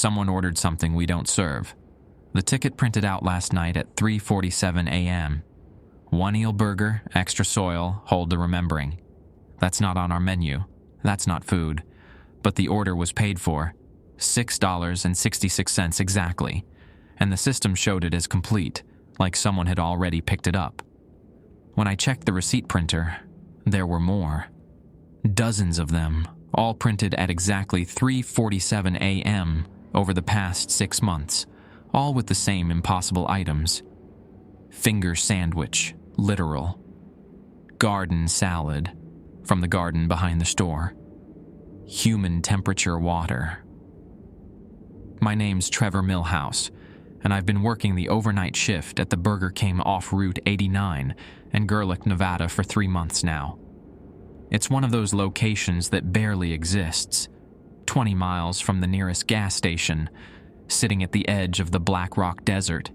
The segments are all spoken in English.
Someone ordered something we don't serve. The ticket printed out last night at 3:47 a.m. 1 eel burger, extra soil, hold the remembering. That's not on our menu. That's not food. But the order was paid for. $6.66 exactly. And the system showed it as complete, like someone had already picked it up. When I checked the receipt printer, there were more. Dozens of them, all printed at exactly 3:47 a.m. over the past 6 months, all with the same impossible items. Finger sandwich, literal. Garden salad, from the garden behind the store. Human temperature water. My name's Trevor Millhouse, and I've been working the overnight shift at the Burger King off Route 89 in Gerlich, Nevada for 3 months now. It's one of those locations that barely exists, 20 miles from the nearest gas station, sitting at the edge of the Black Rock Desert,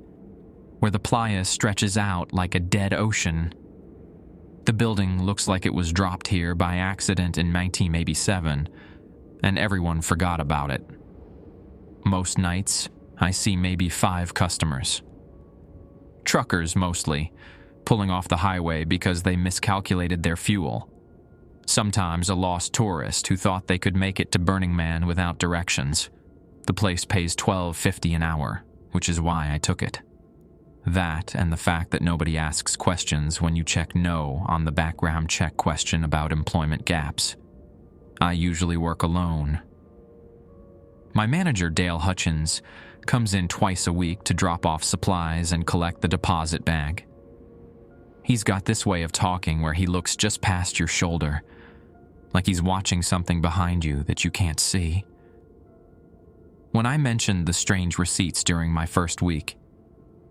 where the playa stretches out like a dead ocean. The building looks like it was dropped here by accident in 1987, and everyone forgot about it. Most nights, I see maybe 5 customers. Truckers mostly, pulling off the highway because they miscalculated their fuel. Sometimes a lost tourist who thought they could make it to Burning Man without directions. The place pays $12.50 an hour, which is why I took it. That and the fact that nobody asks questions when you check no on the background check question about employment gaps. I usually work alone. My manager, Dale Hutchins, comes in twice a week to drop off supplies and collect the deposit bag. He's got this way of talking where he looks just past your shoulder, like he's watching something behind you that you can't see. When I mentioned the strange receipts during my first week,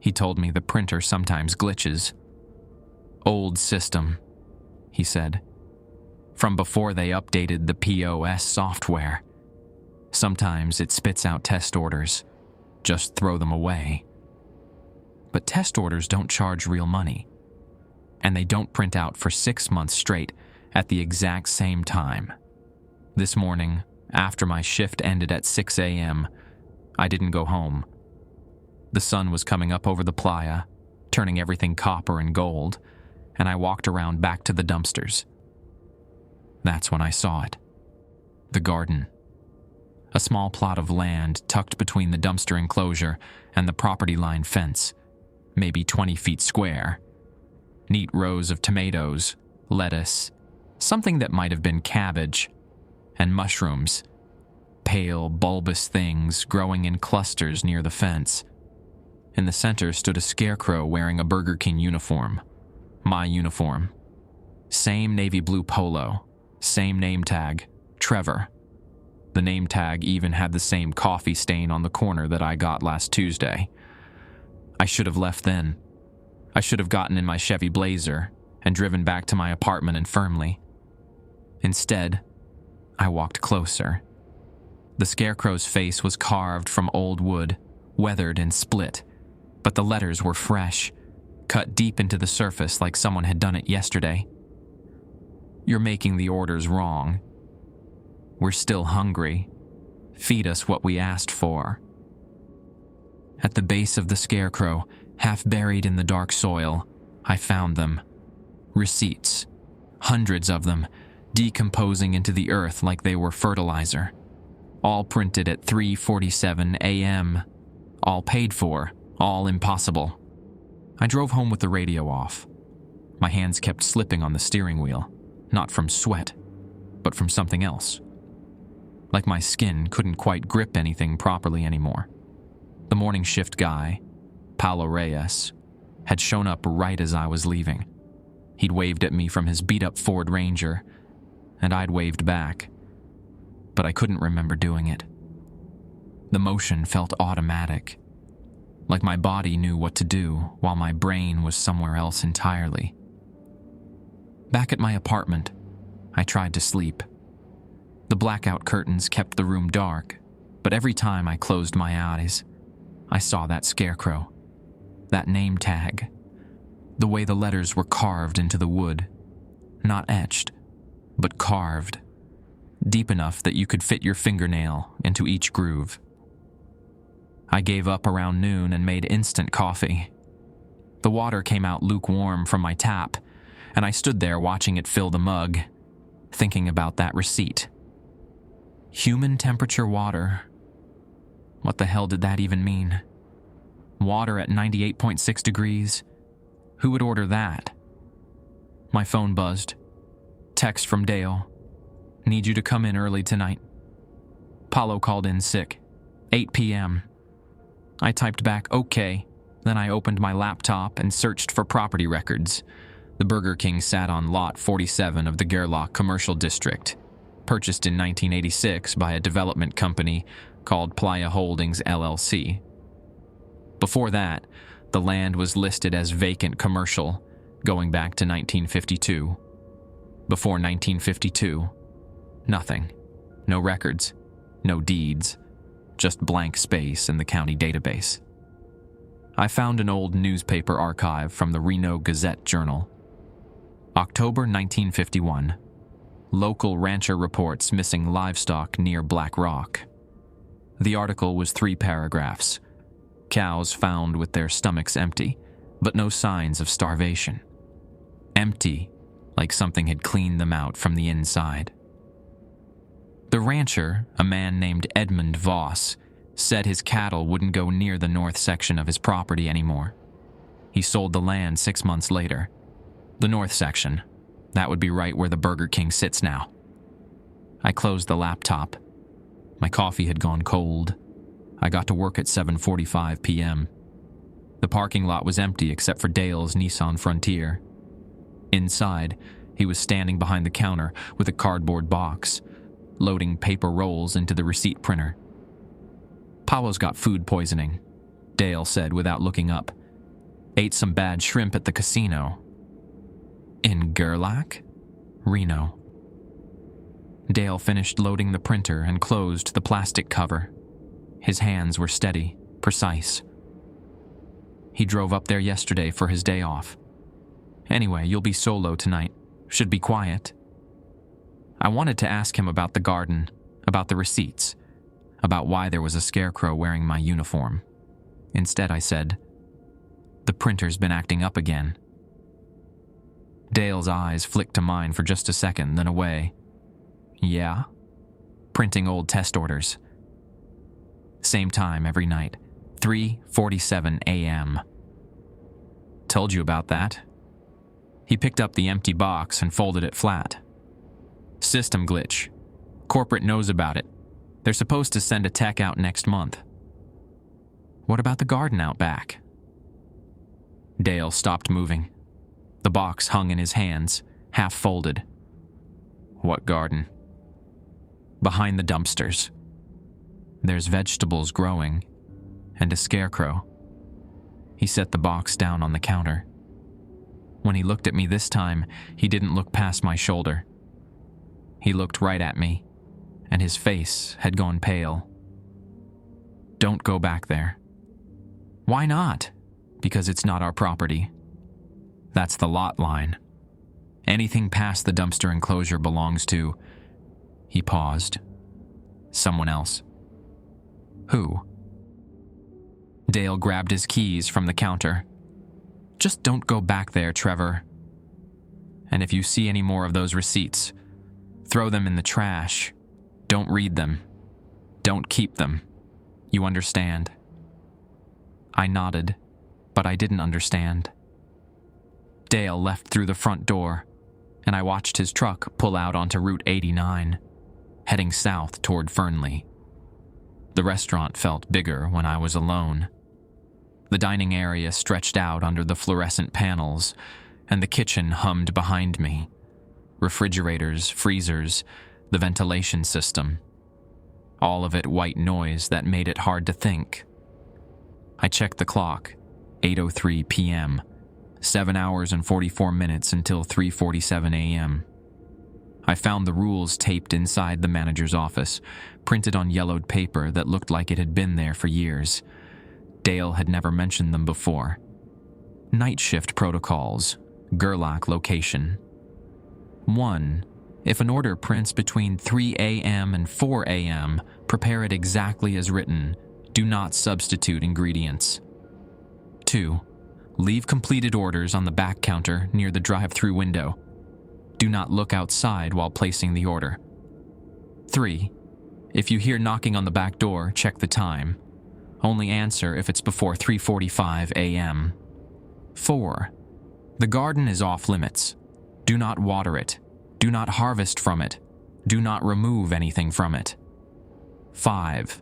he told me the printer sometimes glitches. Old system, he said, from before they updated the POS software. Sometimes it spits out test orders. Just throw them away. But test orders don't charge real money. And they don't print out for 6 months straight at the exact same time. This morning, after my shift ended at 6 a.m., I didn't go home. The sun was coming up over the playa, turning everything copper and gold, and I walked around back to the dumpsters. That's when I saw it. The garden. A small plot of land tucked between the dumpster enclosure and the property line fence, maybe 20 feet square. Neat rows of tomatoes, lettuce, something that might have been cabbage, and mushrooms, pale, bulbous things growing in clusters near the fence. In the center stood a scarecrow wearing a Burger King uniform. My uniform. Same navy blue polo, same name tag, Trevor. The name tag even had the same coffee stain on the corner that I got last Tuesday. I should have left then. I should have gotten in my Chevy Blazer and driven back to my apartment in Fernley. Instead, I walked closer. The scarecrow's face was carved from old wood, weathered and split, but the letters were fresh, cut deep into the surface like someone had done it yesterday. You're making the orders wrong. We're still hungry. Feed us what we asked for. At the base of the scarecrow, half buried in the dark soil, I found them. Receipts. Hundreds of them, decomposing into the earth like they were fertilizer. All printed at 3:47 a.m. All paid for, all impossible. I drove home with the radio off. My hands kept slipping on the steering wheel, not from sweat, but from something else. Like my skin couldn't quite grip anything properly anymore. The morning shift guy, Paulo Reyes, had shown up right as I was leaving. He'd waved at me from his beat-up Ford Ranger, and I'd waved back, but I couldn't remember doing it. The motion felt automatic, like my body knew what to do while my brain was somewhere else entirely. Back at my apartment, I tried to sleep. The blackout curtains kept the room dark, but every time I closed my eyes, I saw that scarecrow, that name tag, the way the letters were carved into the wood, not etched, but carved, deep enough that you could fit your fingernail into each groove. I gave up around noon and made instant coffee. The water came out lukewarm from my tap, and I stood there watching it fill the mug, thinking about that receipt. Human temperature water. What the hell did that even mean? Water at 98.6 degrees? Who would order that? My phone buzzed. Text from Dale. Need you to come in early tonight. Paulo called in sick. 8 p.m. I typed back, okay. Then I opened my laptop and searched for property records. The Burger King sat on Lot 47 of the Gerlach Commercial District, purchased in 1986 by a development company called Playa Holdings LLC. Before that, the land was listed as vacant commercial, going back to 1952. Before 1952, nothing. No records, no deeds, just blank space in the county database. I found an old newspaper archive from the Reno Gazette-Journal. October 1951. Local rancher reports missing livestock near Black Rock. The article was 3 paragraphs. Cows found with their stomachs empty, but no signs of starvation. Empty, like something had cleaned them out from the inside. The rancher, a man named Edmund Voss, said his cattle wouldn't go near the north section of his property anymore. He sold the land 6 months later. The north section, that would be right where the Burger King sits now. I closed the laptop. My coffee had gone cold. I got to work at 7:45 p.m. The parking lot was empty except for Dale's Nissan Frontier. Inside, he was standing behind the counter with a cardboard box, loading paper rolls into the receipt printer. Paulo's got food poisoning, Dale said without looking up. Ate some bad shrimp at the casino. In Gerlach? Reno. Dale finished loading the printer and closed the plastic cover. His hands were steady, precise. He drove up there yesterday for his day off. Anyway, you'll be solo tonight. Should be quiet. I wanted to ask him about the garden, about the receipts, about why there was a scarecrow wearing my uniform. Instead, I said, "The printer's been acting up again." Dale's eyes flicked to mine for just a second, then away. Yeah? Printing old test orders. Same time every night, 3:47 a.m. Told you about that. He picked up the empty box and folded it flat. System glitch. Corporate knows about it. They're supposed to send a tech out next month. What about the garden out back? Dale stopped moving. The box hung in his hands, half folded. What garden? Behind the dumpsters. There's vegetables growing, and a scarecrow. He set the box down on the counter. When he looked at me this time, he didn't look past my shoulder. He looked right at me, and his face had gone pale. Don't go back there. Why not? Because it's not our property. That's the lot line. Anything past the dumpster enclosure belongs to... He paused. Someone else. Who? Dale grabbed his keys from the counter. Just don't go back there, Trevor. And if you see any more of those receipts, throw them in the trash. Don't read them. Don't keep them. You understand? I nodded, but I didn't understand. Dale left through the front door, and I watched his truck pull out onto Route 89, heading south toward Fernley. The restaurant felt bigger when I was alone. The dining area stretched out under the fluorescent panels, and the kitchen hummed behind me. Refrigerators, freezers, the ventilation system. All of it white noise that made it hard to think. I checked the clock, 8:03 p.m., 7 hours and 44 minutes until 3:47 a.m. I found the rules taped inside the manager's office, printed on yellowed paper that looked like it had been there for years. Dale had never mentioned them before. Night shift protocols, Gerlach location. 1. If an order prints between 3 a.m. and 4 a.m., prepare it exactly as written. Do not substitute ingredients. 2. Leave completed orders on the back counter near the drive-thru window. Do not look outside while placing the order. 3. If you hear knocking on the back door, check the time. Only answer if it's before 3:45 a.m. 4. The garden is off limits. Do not water it. Do not harvest from it. Do not remove anything from it. 5.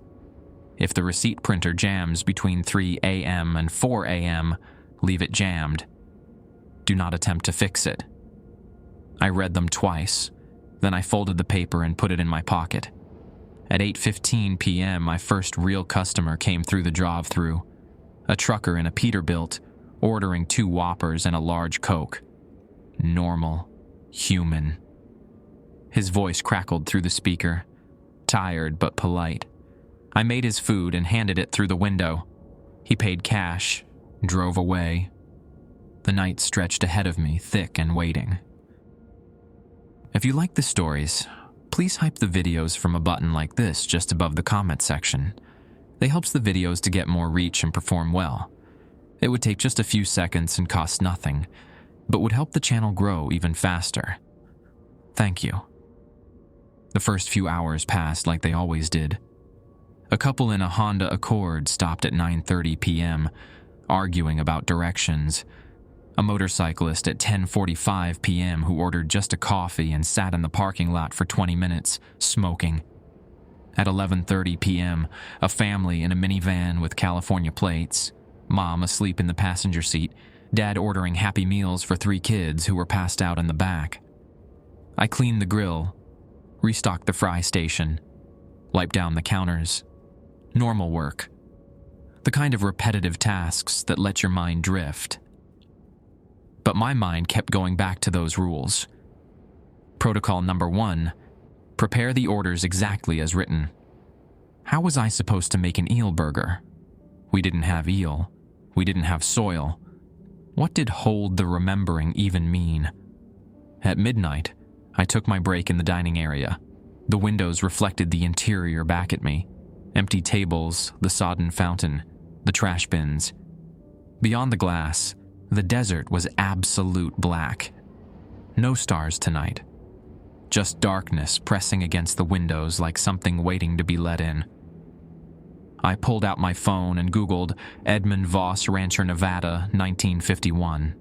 If the receipt printer jams between 3 a.m. and 4 a.m., leave it jammed. Do not attempt to fix it. I read them twice, then I folded the paper and put it in my pocket. At 8:15 p.m., my first real customer came through the drive-thru. A trucker in a Peterbilt, ordering 2 Whoppers and a large Coke. Normal. Human. His voice crackled through the speaker, tired but polite. I made his food and handed it through the window. He paid cash, drove away. The night stretched ahead of me, thick and waiting. If you like the stories, please hype the videos from a button like this just above the comment section. It helps the videos to get more reach and perform well. It would take just a few seconds and cost nothing, but would help the channel grow even faster. Thank you. The first few hours passed like they always did. A couple in a Honda Accord stopped at 9:30 p.m., arguing about directions. A motorcyclist at 10:45 p.m. who ordered just a coffee and sat in the parking lot for 20 minutes, smoking. At 11:30 p.m., a family in a minivan with California plates, mom asleep in the passenger seat, dad ordering Happy Meals for 3 kids who were passed out in the back. I cleaned the grill, restocked the fry station, wiped down the counters. Normal work. The kind of repetitive tasks that let your mind drift. But my mind kept going back to those rules. Protocol number 1, prepare the orders exactly as written. How was I supposed to make an eel burger? We didn't have eel. We didn't have soil. What did hold the remembering even mean? At midnight, I took my break in the dining area. The windows reflected the interior back at me. Empty tables, the sodden fountain, the trash bins. Beyond the glass, the desert was absolute black. No stars tonight. Just darkness pressing against the windows like something waiting to be let in. I pulled out my phone and Googled Edmund Voss Rancher, Nevada, 1951.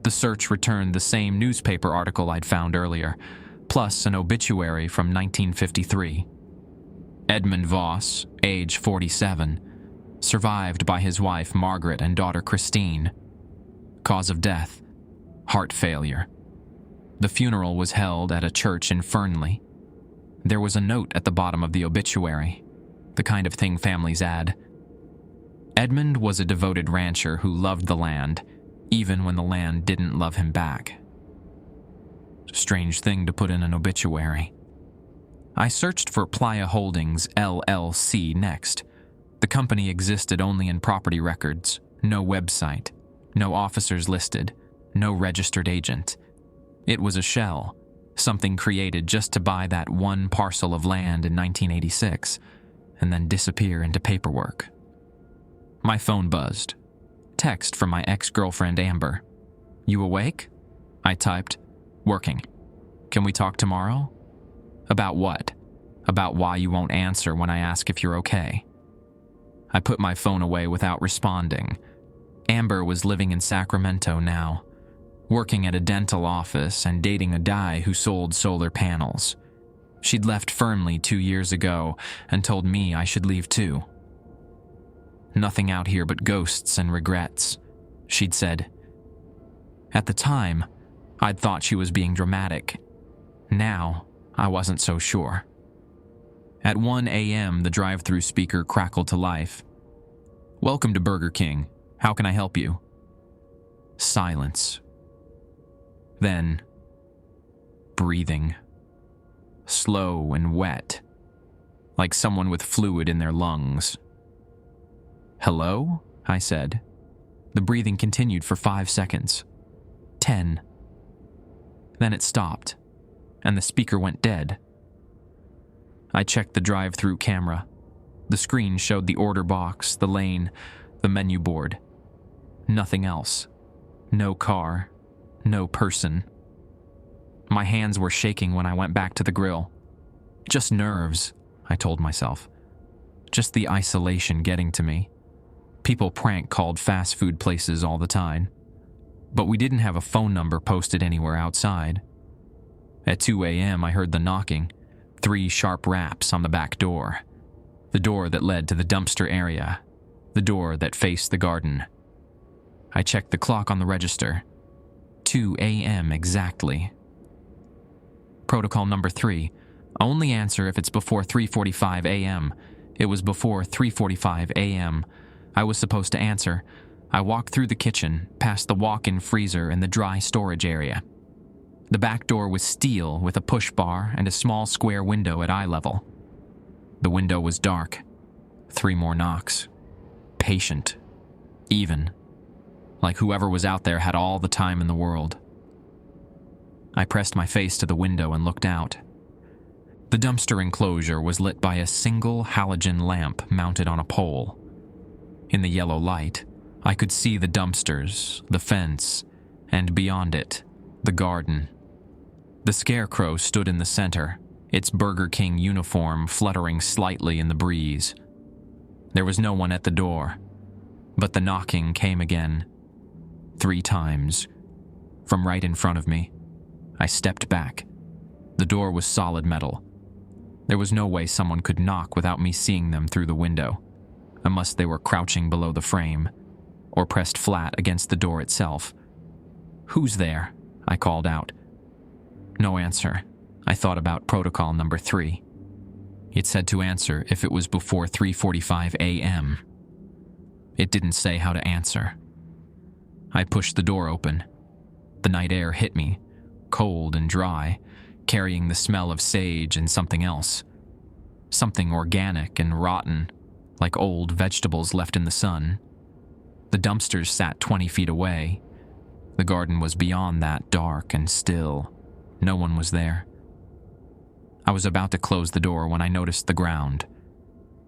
The search returned the same newspaper article I'd found earlier, plus an obituary from 1953. Edmund Voss, age 47, survived by his wife Margaret and daughter Christine. Cause of death, heart failure. The funeral was held at a church in Fernley. There was a note at the bottom of the obituary, the kind of thing families add. Edmund was a devoted rancher who loved the land, even when the land didn't love him back. Strange thing to put in an obituary. I searched for Playa Holdings, LLC next. The company existed only in property records, no website, no officers listed, no registered agent. It was a shell, something created just to buy that one parcel of land in 1986, and then disappear into paperwork. My phone buzzed. Text from my ex-girlfriend Amber. You awake? I typed. Working. Can we talk tomorrow? About what? About why you won't answer when I ask if you're okay. I put my phone away without responding. Amber was living in Sacramento now, working at a dental office and dating a guy who sold solar panels. She'd left Fernley 2 years ago and told me I should leave too. Nothing out here but ghosts and regrets, she'd said. At the time, I'd thought she was being dramatic. Now, I wasn't so sure. At 1 a.m., the drive-thru speaker crackled to life. Welcome to Burger King. How can I help you? Silence. Then, breathing. Slow and wet, like someone with fluid in their lungs. Hello? I said. The breathing continued for 5 seconds. 10. Then it stopped, and the speaker went dead. I checked the drive-thru camera. The screen showed the order box, the lane, the menu board. Nothing else. No car. No person. My hands were shaking when I went back to the grill. Just nerves, I told myself. Just the isolation getting to me. People prank called fast food places all the time. But we didn't have a phone number posted anywhere outside. At 2 a.m., I heard the knocking. 3 sharp raps on the back door. The door that led to the dumpster area. The door that faced the garden. I checked the clock on the register. 2 a.m. exactly. Protocol number 3. Only answer if it's before 3:45 a.m. It was before 3:45 a.m. I was supposed to answer. I walked through the kitchen, past the walk-in freezer and the dry storage area. The back door was steel with a push bar and a small square window at eye level. The window was dark. 3 more knocks. Patient. Even. Like whoever was out there had all the time in the world. I pressed my face to the window and looked out. The dumpster enclosure was lit by a single halogen lamp mounted on a pole. In the yellow light, I could see the dumpsters, the fence, and beyond it, the garden. The scarecrow stood in the center, its Burger King uniform fluttering slightly in the breeze. There was no one at the door, but the knocking came again. 3 times. From right in front of me. I stepped back. The door was solid metal. There was no way someone could knock without me seeing them through the window, unless they were crouching below the frame, or pressed flat against the door itself. "Who's there?" I called out. No answer. I thought about protocol number 3. It said to answer if it was before 3:45 a.m. It didn't say how to answer. I pushed the door open. The night air hit me, cold and dry, carrying the smell of sage and something else. Something organic and rotten, like old vegetables left in the sun. The dumpsters sat 20 feet away. The garden was beyond that, dark and still. No one was there. I was about to close the door when I noticed the ground.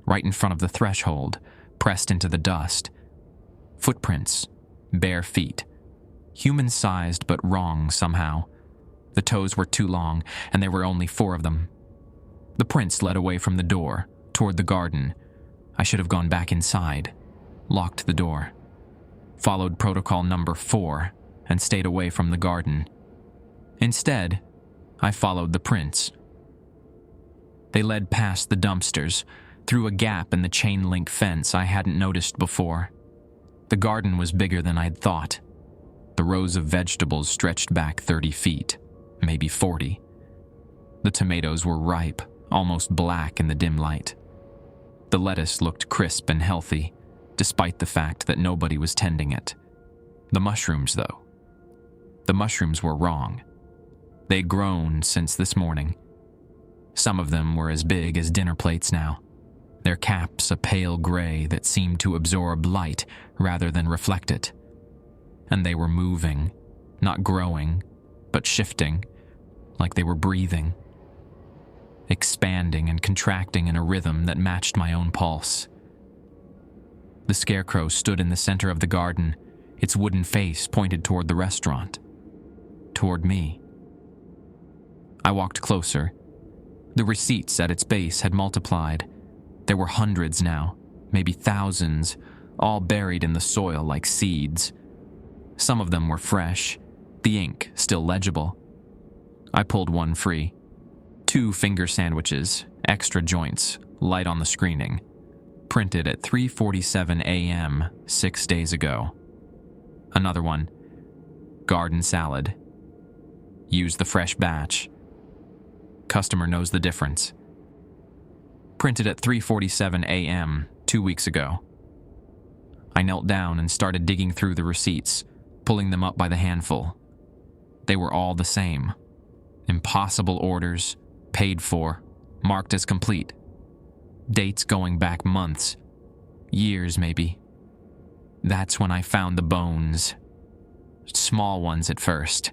Right in front of the threshold, pressed into the dust. Footprints, bare feet. Human-sized but wrong somehow. The toes were too long, and there were only 4 of them. The prints led away from the door, toward the garden. I should have gone back inside, locked the door, followed protocol number 4, and stayed away from the garden. Instead, I followed the prints. They led past the dumpsters, through a gap in the chain-link fence I hadn't noticed before. The garden was bigger than I'd thought. The rows of vegetables stretched back 30 feet, maybe 40. The tomatoes were ripe, almost black in the dim light. The lettuce looked crisp and healthy, despite the fact that nobody was tending it. The mushrooms, though. The mushrooms were wrong. They'd grown since this morning. Some of them were as big as dinner plates now, their caps a pale gray that seemed to absorb light rather than reflect it. And they were moving, not growing, but shifting, like they were breathing, expanding and contracting in a rhythm that matched my own pulse. The scarecrow stood in the center of the garden, its wooden face pointed toward the restaurant, toward me. I walked closer. The receipts at its base had multiplied. There were hundreds now, maybe thousands, all buried in the soil like seeds. Some of them were fresh, the ink still legible. I pulled one free. 2 finger sandwiches, extra joints, light on the screening. Printed at 3:47 a.m. 6 days ago. Another one. Garden salad. Use the fresh batch. Customer knows the difference. Printed at 3:47 a.m. 2 weeks ago. I knelt down and started digging through the receipts, pulling them up by the handful. They were all the same. Impossible orders, paid for, marked as complete. Dates going back months, years maybe. That's when I found the bones. Small ones at first.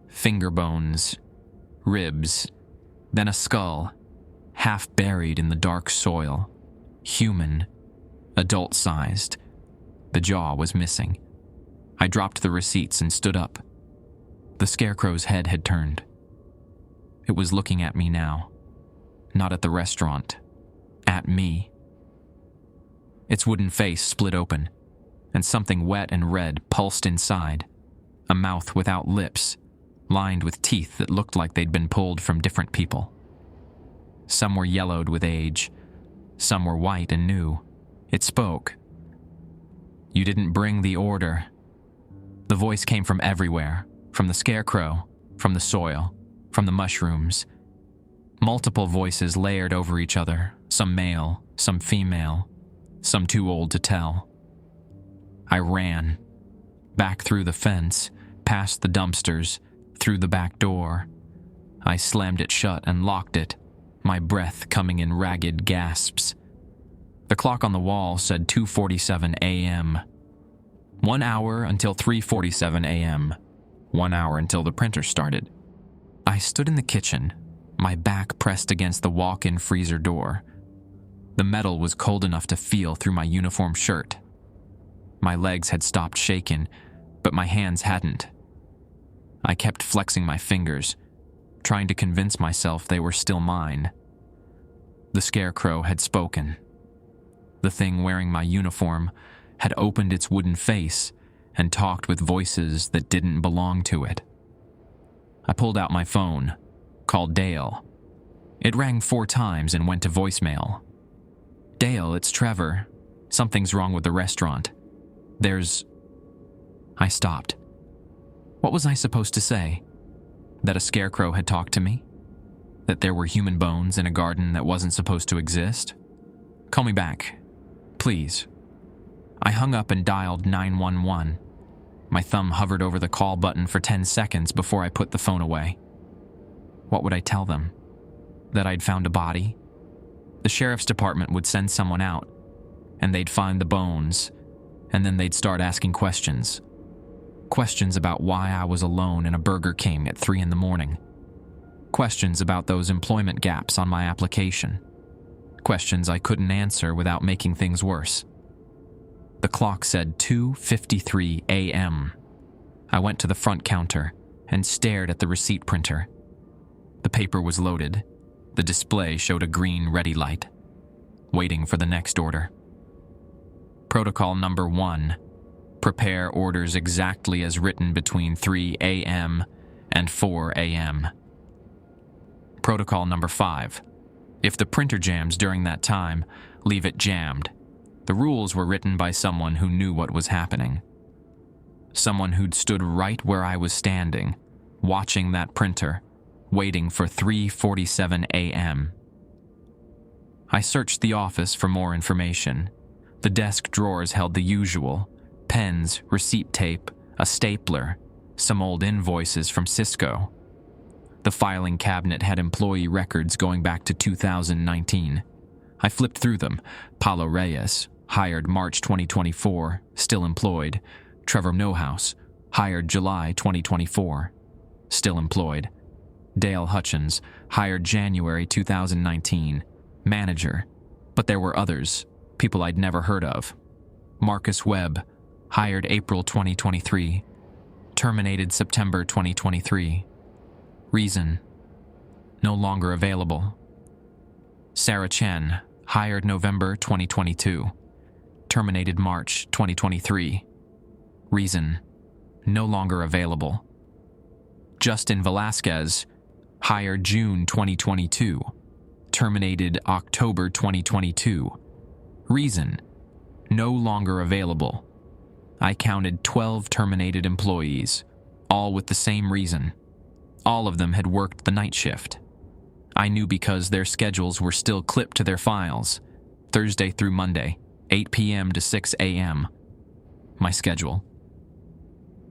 Finger bones, ribs, then a skull, half buried in the dark soil. Human. Adult-sized. The jaw was missing. I dropped the receipts and stood up. The scarecrow's head had turned. It was looking at me now. Not at the restaurant. At me. Its wooden face split open, and something wet and red pulsed inside. A mouth without lips, lined with teeth that looked like they'd been pulled from different people. Some were yellowed with age. Some were white and new. It spoke. "You didn't bring the order." The voice came from everywhere, from the scarecrow, from the soil, from the mushrooms. Multiple voices layered over each other, some male, some female, some too old to tell. I ran. Back through the fence, past the dumpsters, through the back door. I slammed it shut and locked it, my breath coming in ragged gasps. The clock on the wall said 2:47 a.m. 1 hour until 3:47 a.m. 1 hour until the printer started. I stood in the kitchen, my back pressed against the walk-in freezer door. The metal was cold enough to feel through my uniform shirt. My legs had stopped shaking, but my hands hadn't. I kept flexing my fingers, trying to convince myself they were still mine. The scarecrow had spoken. The thing wearing my uniform had opened its wooden face and talked with voices that didn't belong to it. I pulled out my phone, called Dale. It rang 4 times and went to voicemail. "Dale, it's Trevor. Something's wrong with the restaurant. I stopped. What was I supposed to say? That a scarecrow had talked to me? That there were human bones in a garden that wasn't supposed to exist? Call me back, please. I hung up and dialed 911. My thumb hovered over the call button for 10 seconds before I put the phone away. What would I tell them? That I'd found a body? The sheriff's department would send someone out, and they'd find the bones, and then they'd start asking questions. Questions about why I was alone in a Burger King at 3 a.m. Questions about those employment gaps on my application. Questions I couldn't answer without making things worse. The clock said 2:53 a.m. I went to the front counter and stared at the receipt printer. The paper was loaded. The display showed a green ready light, waiting for the next order. Protocol number 1. Prepare orders exactly as written between 3 a.m. and 4 a.m. Protocol number 5. If the printer jams during that time, leave it jammed. The rules were written by someone who knew what was happening. Someone who'd stood right where I was standing, watching that printer, waiting for 3:47 a.m. I searched the office for more information. The desk drawers held the usual: pens, receipt tape, a stapler, some old invoices from Cisco. The filing cabinet had employee records going back to 2019. I flipped through them. Paulo Reyes, hired March 2024, still employed. Trevor Nohouse, hired July 2024, still employed. Dale Hutchins, hired January 2019, manager. But there were others, people I'd never heard of. Marcus Webb, hired April 2023, terminated September 2023. Reason: no longer available. Sarah Chen, hired November 2022, terminated March 2023. Reason: no longer available. Justin Velasquez, hired June 2022, terminated October 2022. Reason: no longer available. I counted 12 terminated employees, all with the same reason. All of them had worked the night shift. I knew because their schedules were still clipped to their files, Thursday through Monday, 8 p.m. to 6 a.m. My schedule.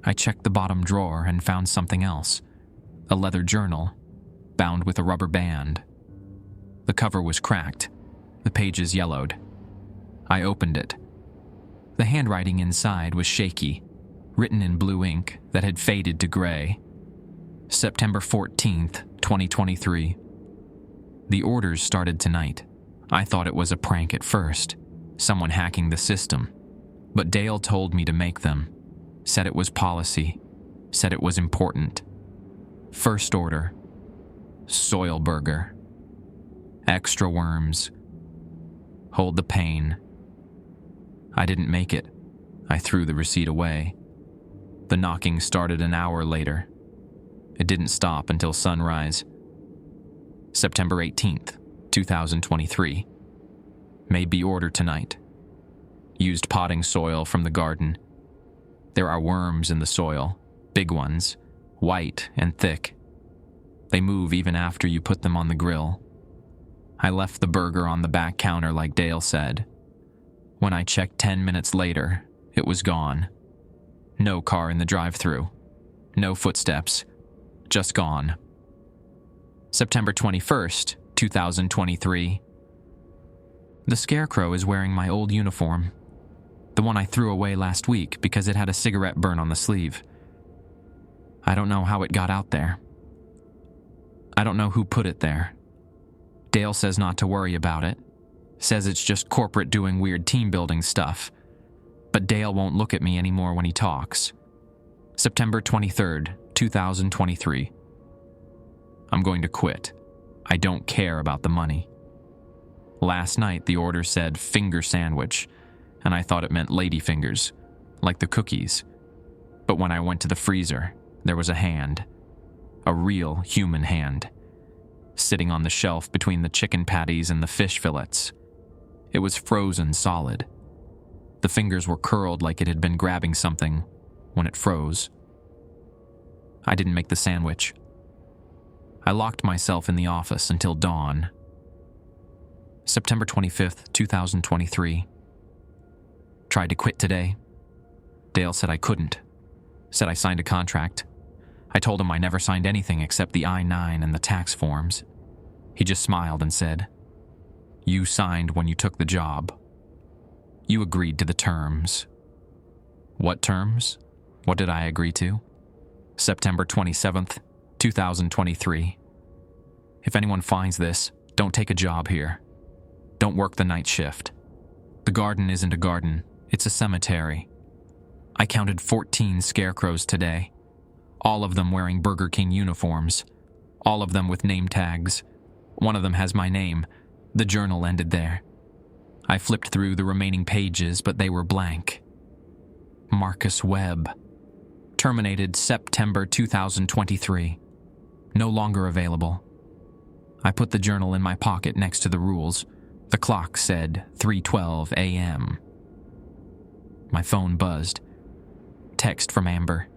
I checked the bottom drawer and found something else: a leather journal, bound with a rubber band. The cover was cracked, the pages yellowed. I opened it. The handwriting inside was shaky, written in blue ink that had faded to gray. September 14th, 2023. The orders started tonight. I thought it was a prank at first, someone hacking the system. But Dale told me to make them, said it was policy, said it was important. First order, soil burger, extra worms, hold the pain. I didn't make it. I threw the receipt away. The knocking started an hour later. It didn't stop until sunrise. September 18th, 2023. Made the order tonight. Used potting soil from the garden. There are worms in the soil, big ones, white and thick. They move even after you put them on the grill. I left the burger on the back counter like Dale said. When I checked 10 minutes later, it was gone. No car in the drive-thru. No footsteps. Just gone. September 21st, 2023. The scarecrow is wearing my old uniform. The one I threw away last week because it had a cigarette burn on the sleeve. I don't know how it got out there. I don't know who put it there. Dale says not to worry about it. Says it's just corporate doing weird team building stuff. But Dale won't look at me anymore when he talks. September 23rd, 2023. I'm going to quit. I don't care about the money. Last night the order said finger sandwich, and I thought it meant lady fingers, like the cookies. But when I went to the freezer, there was a hand. A real human hand. Sitting on the shelf between the chicken patties and the fish fillets. It was frozen solid. The fingers were curled like it had been grabbing something when it froze. I didn't make the sandwich. I locked myself in the office until dawn. September 25th, 2023. Tried to quit today. Dale said I couldn't. Said I signed a contract. I told him I never signed anything except the I-9 and the tax forms. He just smiled and said, "You signed when you took the job. You agreed to the terms." What terms? What did I agree to? September 27th, 2023. If anyone finds this, don't take a job here. Don't work the night shift. The garden isn't a garden, it's a cemetery. I counted 14 scarecrows today. All of them wearing Burger King uniforms. All of them with name tags. One of them has my name. The journal ended there. I flipped through the remaining pages, but they were blank. Marcus Webb. Terminated September 2023. No longer available. I put the journal in my pocket next to the rules. The clock said 3:12 a.m. My phone buzzed. Text from Amber.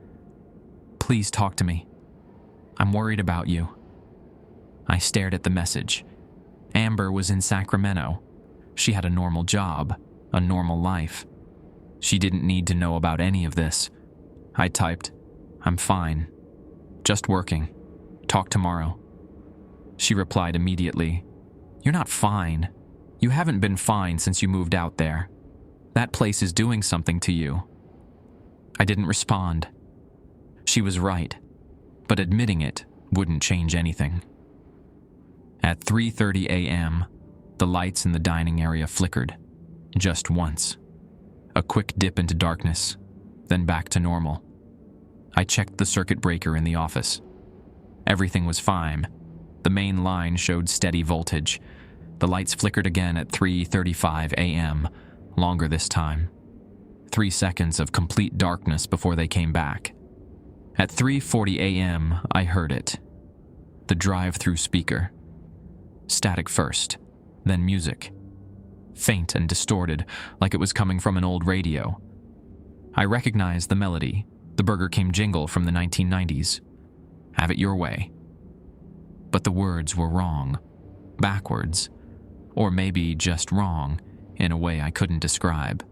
"Please talk to me. I'm worried about you." I stared at the message. Amber was in Sacramento. She had a normal job, a normal life. She didn't need to know about any of this. I typed, "I'm fine. Just working. Talk tomorrow." She replied immediately, "You're not fine. You haven't been fine since you moved out there. That place is doing something to you." I didn't respond. She was right, but admitting it wouldn't change anything. At 3:30 a.m., the lights in the dining area flickered, just once. A quick dip into darkness, then back to normal. I checked the circuit breaker in the office. Everything was fine. The main line showed steady voltage. The lights flickered again at 3:35 a.m., longer this time. 3 seconds of complete darkness before they came back. At 3:40 a.m., I heard it. The drive-through speaker. Static first, then music. Faint and distorted, like it was coming from an old radio. I recognized the melody, the Burger King jingle from the 1990s. Have it your way. But the words were wrong, backwards, or maybe just wrong in a way I couldn't describe.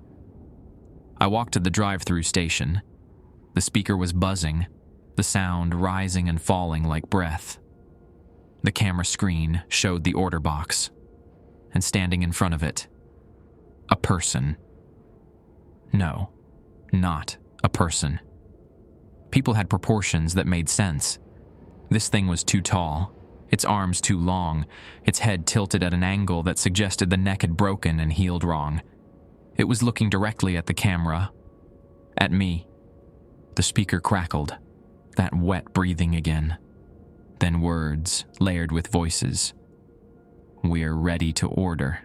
I walked to the drive-through station. The speaker was buzzing, the sound rising and falling like breath. The camera screen showed the order box, and standing in front of it, a person. No, not a person. People had proportions that made sense. This thing was too tall. its arms too long, its head tilted at an angle that suggested the neck had broken and healed wrong. It was looking directly at the camera. At me. The speaker crackled, that wet breathing again. Then words, layered with voices. "We're ready to order."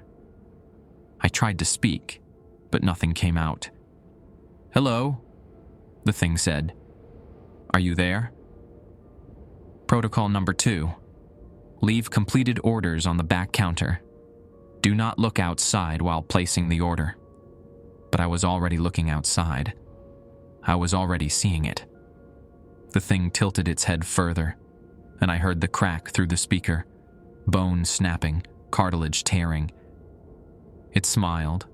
I tried to speak, but nothing came out. "Hello?" the thing said. "Are you there?" Protocol number 2. Leave completed orders on the back counter. Do not look outside while placing the order. But I was already looking outside. I was already seeing it. The thing tilted its head further, and I heard the crack through the speaker, bones snapping, cartilage tearing. It smiled,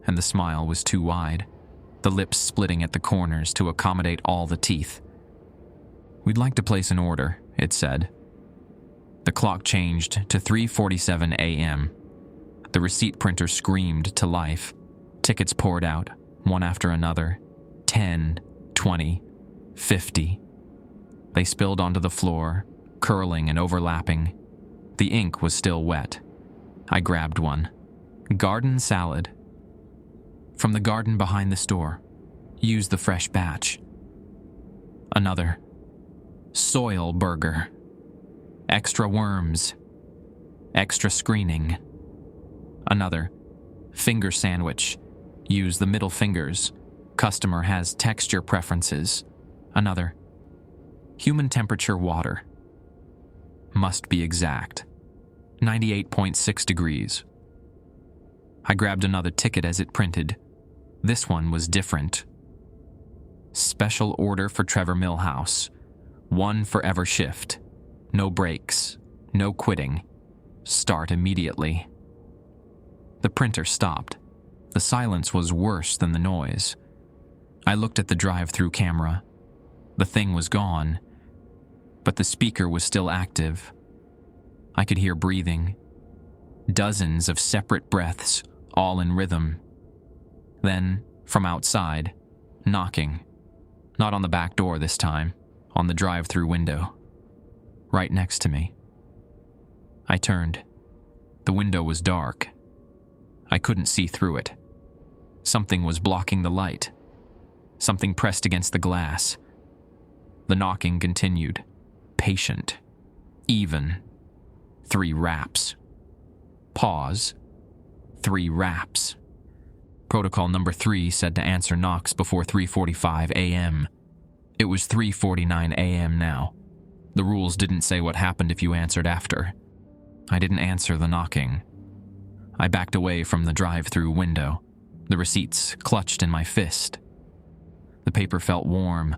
and the smile was too wide, the lips splitting at the corners to accommodate all the teeth. "We'd like to place an order," it said. The clock changed to 3:47 a.m. The receipt printer screamed to life. Tickets poured out, one after another. 10, 20, 50. They spilled onto the floor, curling and overlapping. The ink was still wet. I grabbed one. Garden salad. From the garden behind the store. Use the fresh batch. Another. Soil burger. Extra worms. Extra screening. Another. Finger sandwich. Use the middle fingers. Customer has texture preferences. Another. Human temperature water. Must be exact. 98.6 degrees. I grabbed another ticket as it printed. This one was different. Special order for Trevor Millhouse. 1 forever shift. No breaks. No quitting. Start immediately. The printer stopped. The silence was worse than the noise. I looked at the drive-through camera. The thing was gone, but the speaker was still active. I could hear breathing. Dozens of separate breaths, all in rhythm. Then, from outside, knocking. Not on the back door this time, on the drive-through window. Right next to me. I turned. The window was dark. I couldn't see through it. Something was blocking the light. Something pressed against the glass. The knocking continued. Patient. Even. 3 raps. Pause. 3 raps. Protocol number 3 said to answer knocks before 3:45 a.m. It was 3:49 a.m. now. The rules didn't say what happened if you answered after. I didn't answer the knocking. I backed away from the drive-through window, the receipts clutched in my fist. The paper felt warm,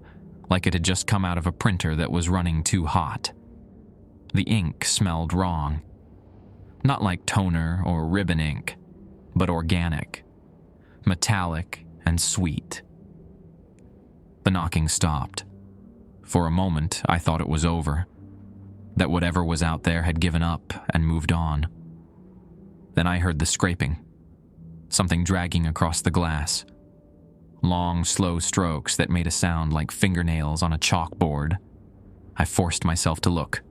like it had just come out of a printer that was running too hot. The ink smelled wrong. Not like toner or ribbon ink, but organic, metallic and sweet. The knocking stopped. For a moment, I thought it was over, that whatever was out there had given up and moved on. Then I heard the scraping, something dragging across the glass. Long, slow strokes that made a sound like fingernails on a chalkboard. I forced myself to look.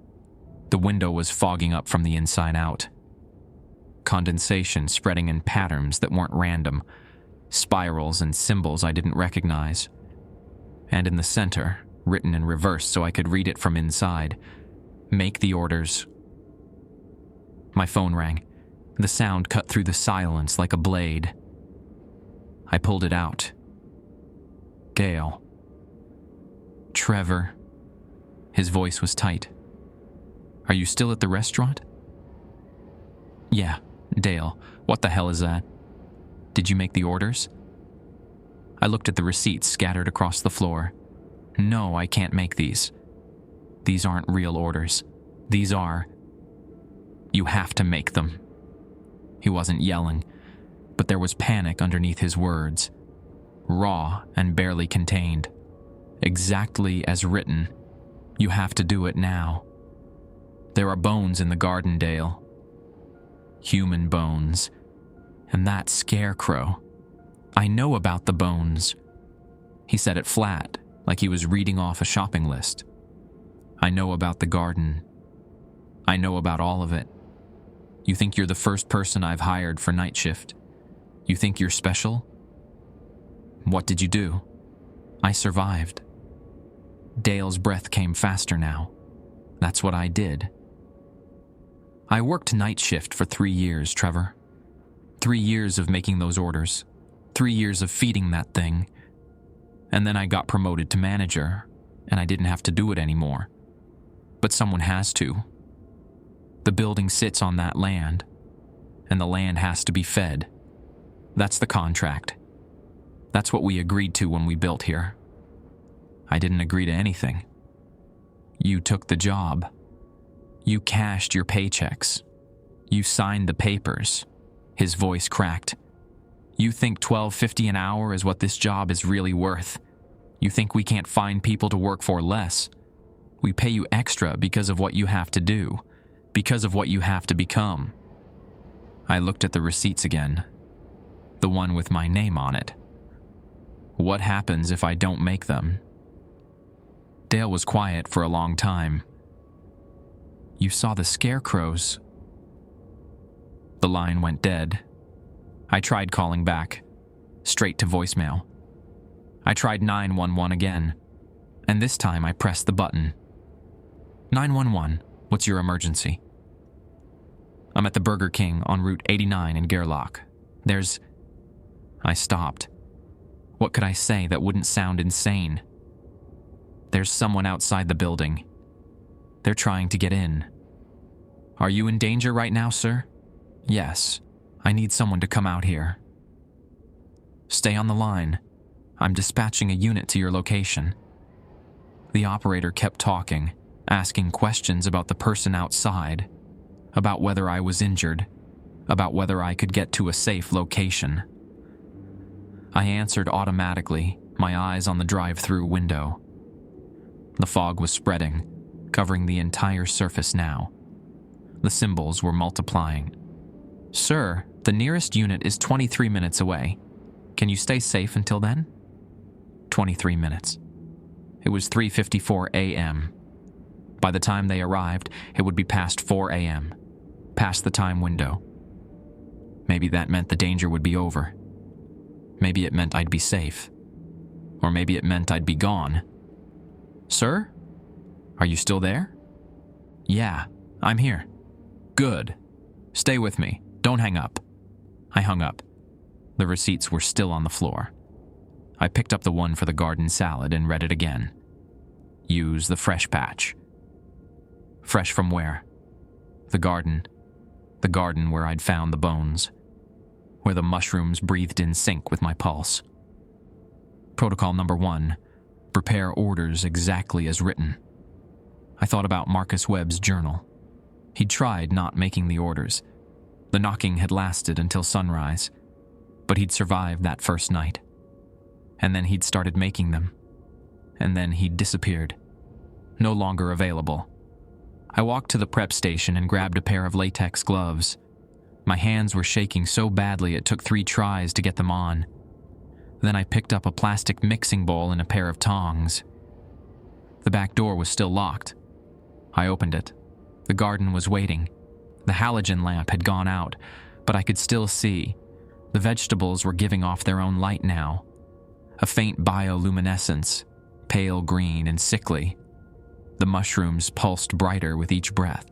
The window was fogging up from the inside out. Condensation spreading in patterns that weren't random, spirals and symbols I didn't recognize. And in the center, written in reverse so I could read it from inside, make the orders. My phone rang. The sound cut through the silence like a blade. I pulled it out. Dale. Trevor. His voice was tight. Are you still at the restaurant? Yeah, Dale. What the hell is that? Did you make the orders? I looked at the receipts scattered across the floor. No, I can't make these. These aren't real orders. These are. You have to make them. He wasn't yelling, but there was panic underneath his words. Raw and barely contained. Exactly as written. You have to do it now. There are bones in the garden, Dale. Human bones. And that scarecrow. I know about the bones. He said it flat, like he was reading off a shopping list. I know about the garden. I know about all of it. You think you're the first person I've hired for night shift? You think you're special? What did you do? I survived. Dale's breath came faster now. That's what I did. I worked night shift for 3 years, Trevor. 3 years of making those orders. 3 years of feeding that thing. And then I got promoted to manager, and I didn't have to do it anymore. But someone has to. The building sits on that land, and the land has to be fed. That's the contract. That's what we agreed to when we built here. I didn't agree to anything. You took the job. You cashed your paychecks. You signed the papers. His voice cracked. You think $12.50 an hour is what this job is really worth. You think we can't find people to work for less. We pay you extra because of what you have to do, because of what you have to become. I looked at the receipts again, the one with my name on it. What happens if I don't make them? Dale was quiet for a long time. You saw the scarecrows. The line went dead. I tried calling back, straight to voicemail. I tried 911 again, and this time I pressed the button. 911, what's your emergency? I'm at the Burger King on Route 89 in Gerlach. I stopped. What could I say that wouldn't sound insane? There's someone outside the building. They're trying to get in. Are you in danger right now, sir? Yes. I need someone to come out here. Stay on the line. I'm dispatching a unit to your location. The operator kept talking, asking questions about the person outside, about whether I was injured, about whether I could get to a safe location. I answered automatically, my eyes on the drive-through window. The fog was spreading, covering the entire surface now. The symbols were multiplying. Sir, the nearest unit is 23 minutes away. Can you stay safe until then? 23 minutes. It was 3:54 a.m. By the time they arrived, it would be past 4 a.m., past the time window. Maybe that meant the danger would be over. Maybe it meant I'd be safe. Or maybe it meant I'd be gone. Sir? Are you still there? Yeah, I'm here. Good. Stay with me. Don't hang up. I hung up. The receipts were still on the floor. I picked up the one for the garden salad and read it again. Use the fresh patch. Fresh from where? The garden. The garden where I'd found the bones. Where the mushrooms breathed in sync with my pulse. Protocol number 1. Prepare orders exactly as written. I thought about Marcus Webb's journal. He'd tried not making the orders. The knocking had lasted until sunrise, but he'd survived that first night. And then he'd started making them. And then he'd disappeared. No longer available. I walked to the prep station and grabbed a pair of latex gloves. My hands were shaking so badly it took 3 tries to get them on. Then I picked up a plastic mixing bowl and a pair of tongs. The back door was still locked. I opened it. The garden was waiting. The halogen lamp had gone out, but I could still see. The vegetables were giving off their own light now. A faint bioluminescence, pale green and sickly. The mushrooms pulsed brighter with each breath.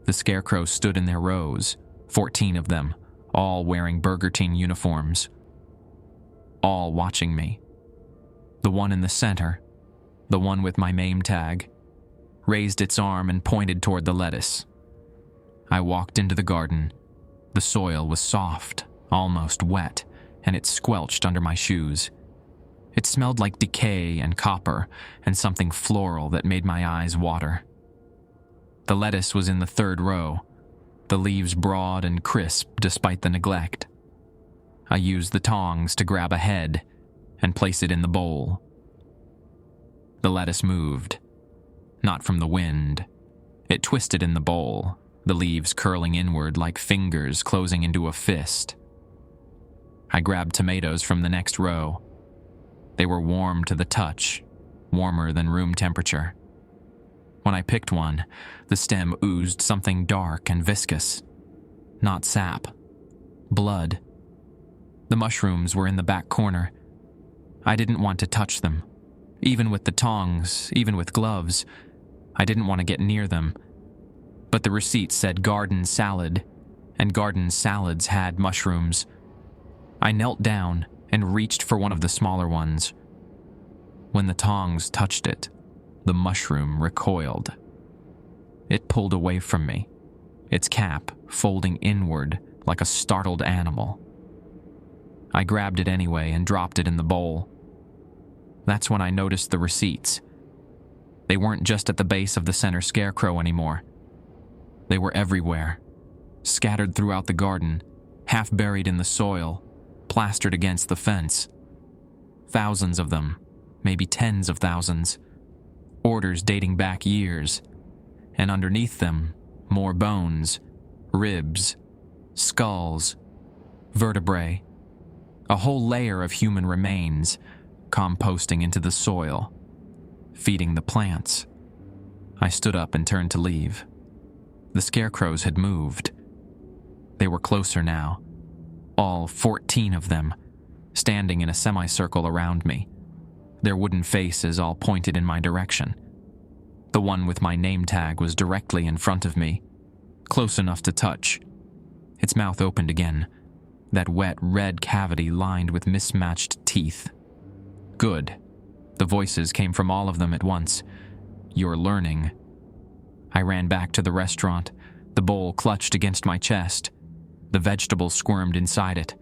The scarecrows stood in their rows, 14 of them, all wearing Burger King uniforms. All watching me. The one in the center, the one with my name tag, raised its arm and pointed toward the lettuce. I walked into the garden. The soil was soft, almost wet, and it squelched under my shoes. It smelled like decay and copper and something floral that made my eyes water. The lettuce was in the 3rd row, the leaves broad and crisp despite the neglect. I used the tongs to grab a head and place it in the bowl. The lettuce moved, not from the wind. It twisted in the bowl, the leaves curling inward like fingers closing into a fist. I grabbed tomatoes from the next row. They were warm to the touch, warmer than room temperature. When I picked one, the stem oozed something dark and viscous. Not sap. Blood. The mushrooms were in the back corner. I didn't want to touch them. Even with the tongs, even with gloves, I didn't want to get near them. But the receipt said garden salad, and garden salads had mushrooms. I knelt down and reached for one of the smaller ones. When the tongs touched it, the mushroom recoiled. It pulled away from me, its cap folding inward like a startled animal. I grabbed it anyway and dropped it in the bowl. That's when I noticed the receipts. They weren't just at the base of the center scarecrow anymore. They were everywhere, scattered throughout the garden, half buried in the soil, plastered against the fence. Thousands of them, maybe tens of thousands. Orders dating back years. And underneath them, more bones, ribs, skulls, vertebrae. A whole layer of human remains, composting into the soil, feeding the plants. I stood up and turned to leave. The scarecrows had moved. They were closer now, all 14 of them, standing in a semicircle around me, their wooden faces all pointed in my direction. The one with my name tag was directly in front of me, close enough to touch. Its mouth opened again, that wet red cavity lined with mismatched teeth. Good. The voices came from all of them at once. You're learning. I ran back to the restaurant, the bowl clutched against my chest. The vegetables squirmed inside it.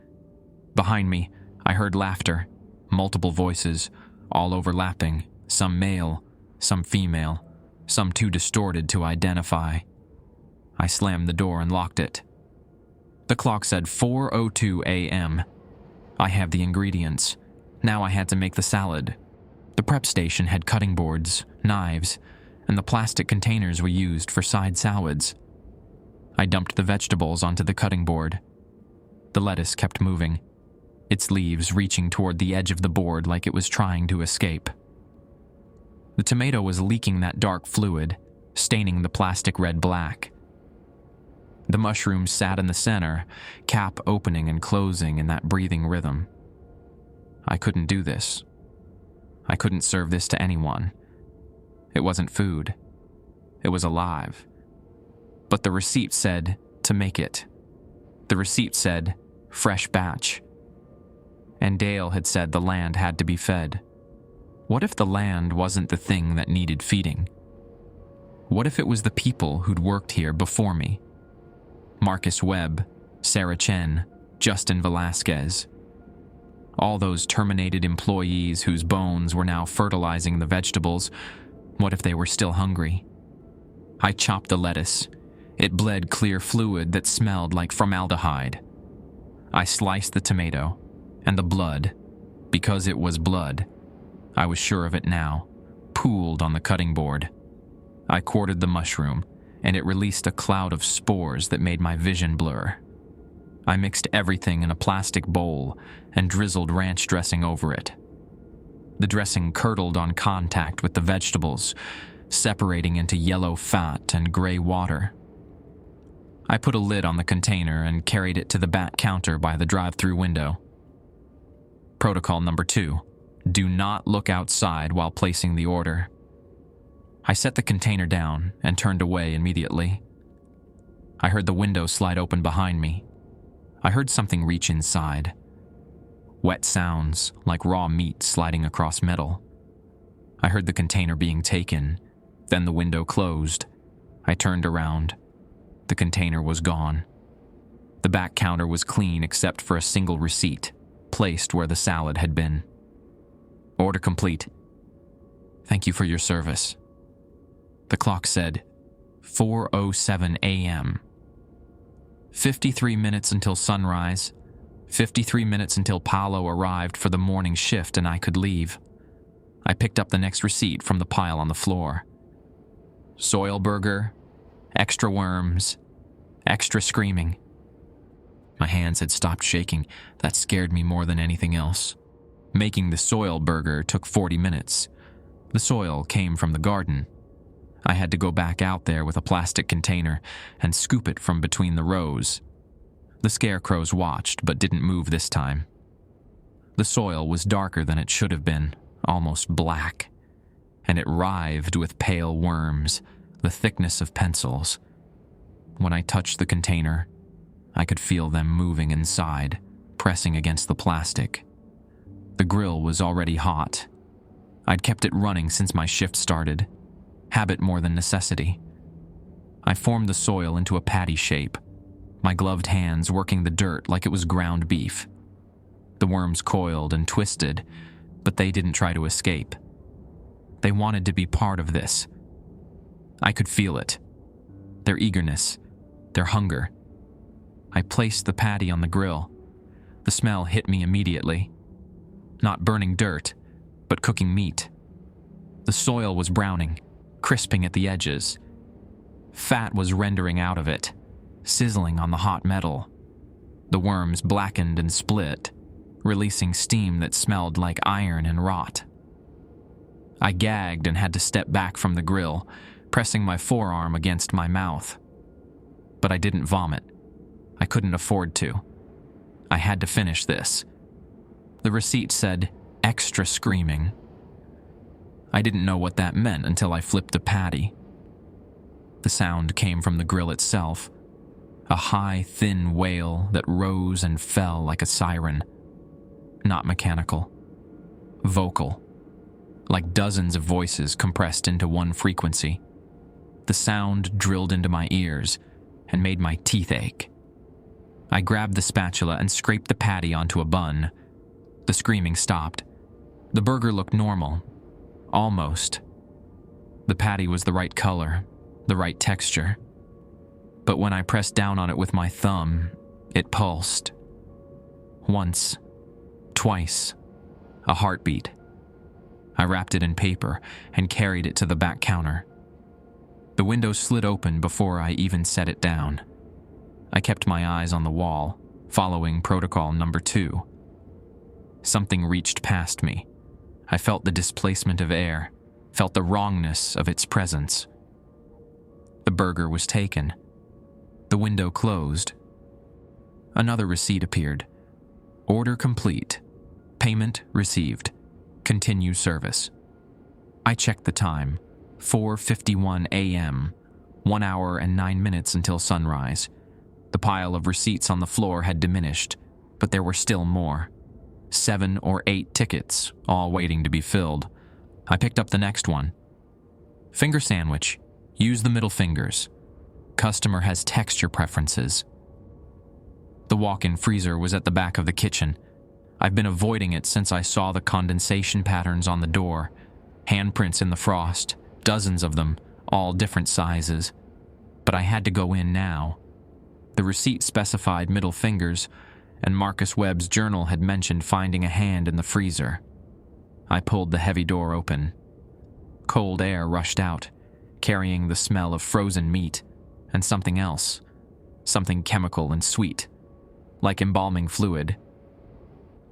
Behind me, I heard laughter, multiple voices, all overlapping, some male, some female, some too distorted to identify. I slammed the door and locked it. The clock said 4:02 a.m. I have the ingredients. Now I had to make the salad. The prep station had cutting boards, knives, and the plastic containers we used for side salads. I dumped the vegetables onto the cutting board. The lettuce kept moving, its leaves reaching toward the edge of the board like it was trying to escape. The tomato was leaking that dark fluid, staining the plastic red-black. The mushrooms sat in the center, cap opening and closing in that breathing rhythm. I couldn't do this. I couldn't serve this to anyone. It wasn't food. It was alive. But the receipt said to make it. The receipt said fresh batch. And Dale had said the land had to be fed. What if the land wasn't the thing that needed feeding? What if it was the people who'd worked here before me? Marcus Webb, Sarah Chen, Justin Velasquez. All those terminated employees whose bones were now fertilizing the vegetables. What if they were still hungry? I chopped the lettuce. It bled clear fluid that smelled like formaldehyde. I sliced the tomato, and the blood, because it was blood, I was sure of it now, pooled on the cutting board. I quartered the mushroom, and it released a cloud of spores that made my vision blur. I mixed everything in a plastic bowl and drizzled ranch dressing over it. The dressing curdled on contact with the vegetables, separating into yellow fat and gray water. I put a lid on the container and carried it to the back counter by the drive-through window. Protocol number 2, do not look outside while placing the order. I set the container down and turned away immediately. I heard the window slide open behind me. I heard something reach inside. Wet sounds like raw meat sliding across metal. I heard the container being taken, then the window closed. I turned around. The container was gone. The back counter was clean except for a single receipt, placed where the salad had been. Order complete. Thank you for your service. The clock said 4:07 a.m. 53 minutes until sunrise, 53 minutes until Paolo arrived for the morning shift and I could leave. I picked up the next receipt from the pile on the floor. Soil burger, extra worms, extra screaming. My hands had stopped shaking. That scared me more than anything else. Making the soil burger took 40 minutes. The soil came from the garden. I had to go back out there with a plastic container and scoop it from between the rows. The scarecrows watched but didn't move this time. The soil was darker than it should have been, almost black, and it writhed with pale worms, the thickness of pencils. When I touched the container, I could feel them moving inside, pressing against the plastic. The grill was already hot. I'd kept it running since my shift started. Habit more than necessity. I formed the soil into a patty shape, my gloved hands working the dirt like it was ground beef. The worms coiled and twisted, but they didn't try to escape. They wanted to be part of this. I could feel it. Their eagerness, their hunger. I placed the patty on the grill. The smell hit me immediately. Not burning dirt, but cooking meat. The soil was browning, crisping at the edges. Fat was rendering out of it, sizzling on the hot metal. The worms blackened and split, releasing steam that smelled like iron and rot. I gagged and had to step back from the grill, pressing my forearm against my mouth. But I didn't vomit. I couldn't afford to. I had to finish this. The receipt said, "extra screaming." I didn't know what that meant until I flipped the patty. The sound came from the grill itself, a high, thin wail that rose and fell like a siren. Not mechanical. Vocal. Like dozens of voices compressed into one frequency. The sound drilled into my ears and made my teeth ache. I grabbed the spatula and scraped the patty onto a bun. The screaming stopped. The burger looked normal. Almost. The patty was the right color, the right texture. But when I pressed down on it with my thumb, it pulsed. Once. Twice. A heartbeat. I wrapped it in paper and carried it to the back counter. The window slid open before I even set it down. I kept my eyes on the wall, following protocol number 2. Something reached past me. I felt the displacement of air, felt the wrongness of its presence. The burger was taken. The window closed. Another receipt appeared. Order complete. Payment received. Continue service. I checked the time. 4:51 a.m. 1 hour and 9 minutes until sunrise. The pile of receipts on the floor had diminished, but there were still more. 7 or 8 tickets, all waiting to be filled. I picked up the next one. Finger sandwich. Use the middle fingers. Customer has texture preferences. The walk-in freezer was at the back of the kitchen. I've been avoiding it since I saw the condensation patterns on the door. Handprints in the frost, dozens of them, all different sizes. But I had to go in now. The receipt specified middle fingers, and Marcus Webb's journal had mentioned finding a hand in the freezer. I pulled the heavy door open. Cold air rushed out, carrying the smell of frozen meat and something else, something chemical and sweet, like embalming fluid.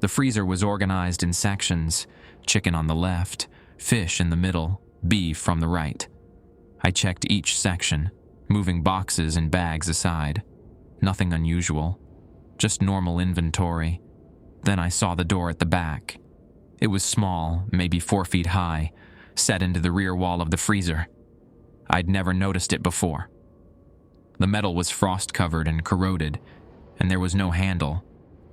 The freezer was organized in sections, chicken on the left, fish in the middle, beef from the right. I checked each section, moving boxes and bags aside. Nothing unusual, just normal inventory. Then I saw the door at the back. It was small, maybe 4 feet high, set into the rear wall of the freezer. I'd never noticed it before. The metal was frost-covered and corroded, and there was no handle,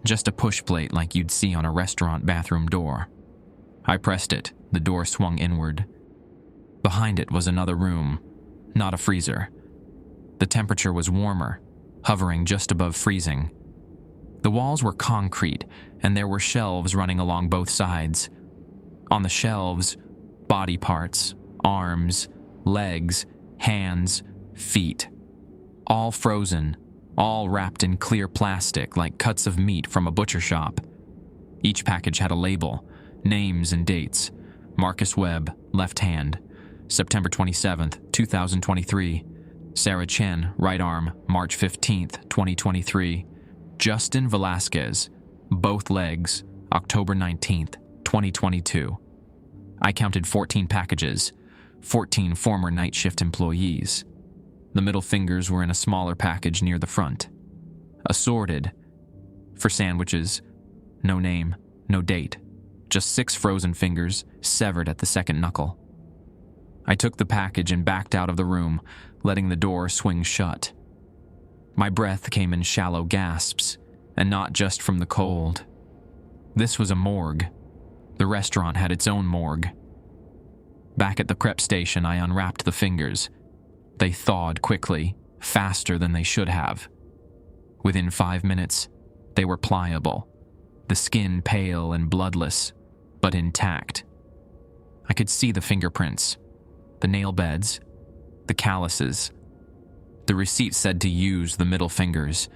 just a push plate like you'd see on a restaurant bathroom door. I pressed it, the door swung inward. Behind it was another room, not a freezer. The temperature was warmer, hovering just above freezing. The walls were concrete, and there were shelves running along both sides. On the shelves, body parts, arms, legs, hands, feet. All frozen, all wrapped in clear plastic like cuts of meat from a butcher shop. Each package had a label, names and dates. Marcus Webb, left hand. September 27th, 2023. Sarah Chen, right arm, March 15th, 2023. Justin Velasquez, both legs, October 19th, 2022. I counted 14 packages, 14 former night shift employees. The middle fingers were in a smaller package near the front. Assorted. For sandwiches. No name, no date. Just 6 frozen fingers, severed at the second knuckle. I took the package and backed out of the room, letting the door swing shut. My breath came in shallow gasps, and not just from the cold. This was a morgue. The restaurant had its own morgue. Back at the crepe station, I unwrapped the fingers. They thawed quickly, faster than they should have. Within 5 minutes, they were pliable, the skin pale and bloodless, but intact. I could see the fingerprints, the nail beds, the calluses. The receipt said to use the middle fingers.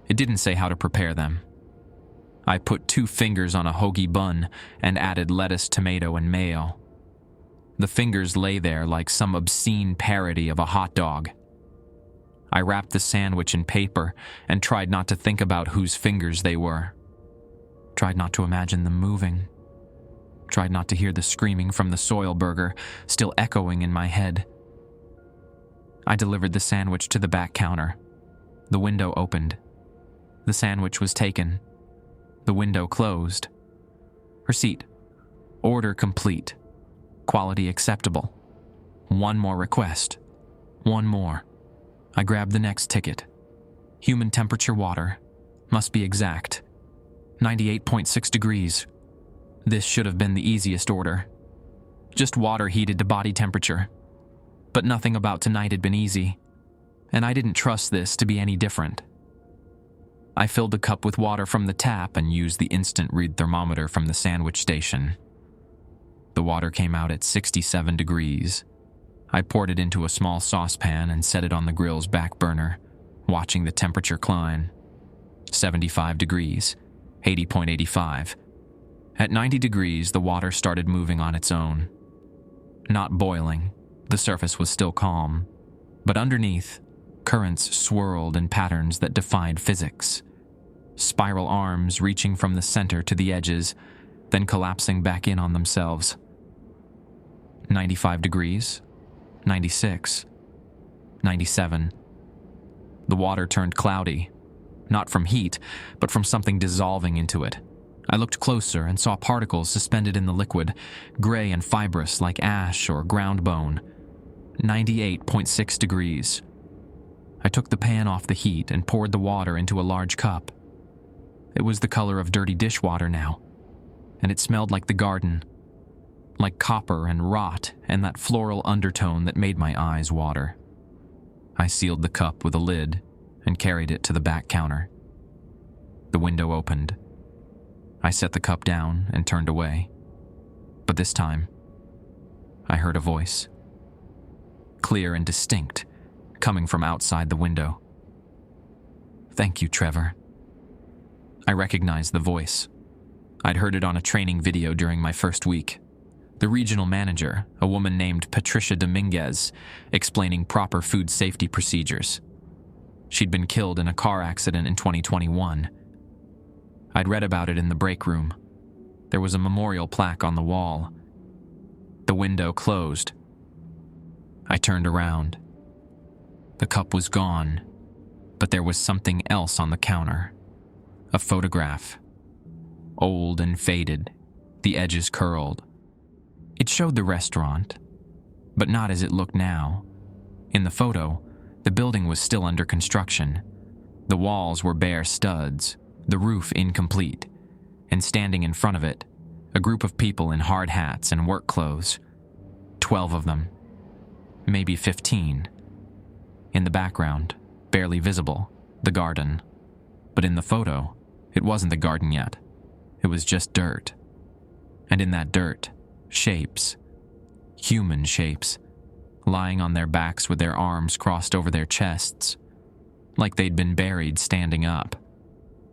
It didn't say how to prepare them. I put 2 fingers on a hoagie bun and added lettuce, tomato, and mayo. The fingers lay there like some obscene parody of a hot dog. I wrapped the sandwich in paper and tried not to think about whose fingers they were. Tried not to imagine them moving. Tried not to hear the screaming from the soil burger still echoing in my head. I delivered the sandwich to the back counter. The window opened. The sandwich was taken. The window closed. Receipt. Order complete. Quality acceptable. One more request. One more. I grabbed the next ticket. Human temperature water. Must be exact. 98.6 degrees. This should have been the easiest order. Just water heated to body temperature. But nothing about tonight had been easy, and I didn't trust this to be any different. I filled the cup with water from the tap and used the instant read thermometer from the sandwich station. The water came out at 67 degrees. I poured it into a small saucepan and set it on the grill's back burner, watching the temperature climb. 75 degrees, 80.85. At 90 degrees, the water started moving on its own. Not boiling, the surface was still calm, but underneath, currents swirled in patterns that defied physics. Spiral arms reaching from the center to the edges, then collapsing back in on themselves. 95 degrees, 96, 97. The water turned cloudy, not from heat, but from something dissolving into it. I looked closer and saw particles suspended in the liquid, gray and fibrous like ash or ground bone. 98.6 degrees. I took the pan off the heat and poured the water into a large cup. It was the color of dirty dishwater now, and it smelled like the garden, like copper and rot and that floral undertone that made my eyes water. I sealed the cup with a lid and carried it to the back counter. The window opened. I set the cup down and turned away. But this time, I heard a voice. Clear and distinct, coming from outside the window. "Thank you, Trevor." I recognized the voice. I'd heard it on a training video during my first week. The regional manager, a woman named Patricia Dominguez, explaining proper food safety procedures. She'd been killed in a car accident in 2021. I'd read about it in the break room. There was a memorial plaque on the wall. The window closed. I turned around. The cup was gone, but there was something else on the counter. A photograph. Old and faded, the edges curled. It showed the restaurant, but not as it looked now. In the photo, the building was still under construction. The walls were bare studs, the roof incomplete, and standing in front of it, a group of people in hard hats and work clothes. 12 of them. Maybe 15. In the background, barely visible, the garden. But in the photo, it wasn't the garden yet. It was just dirt. And in that dirt, shapes. Human shapes. Lying on their backs with their arms crossed over their chests. Like they'd been buried standing up.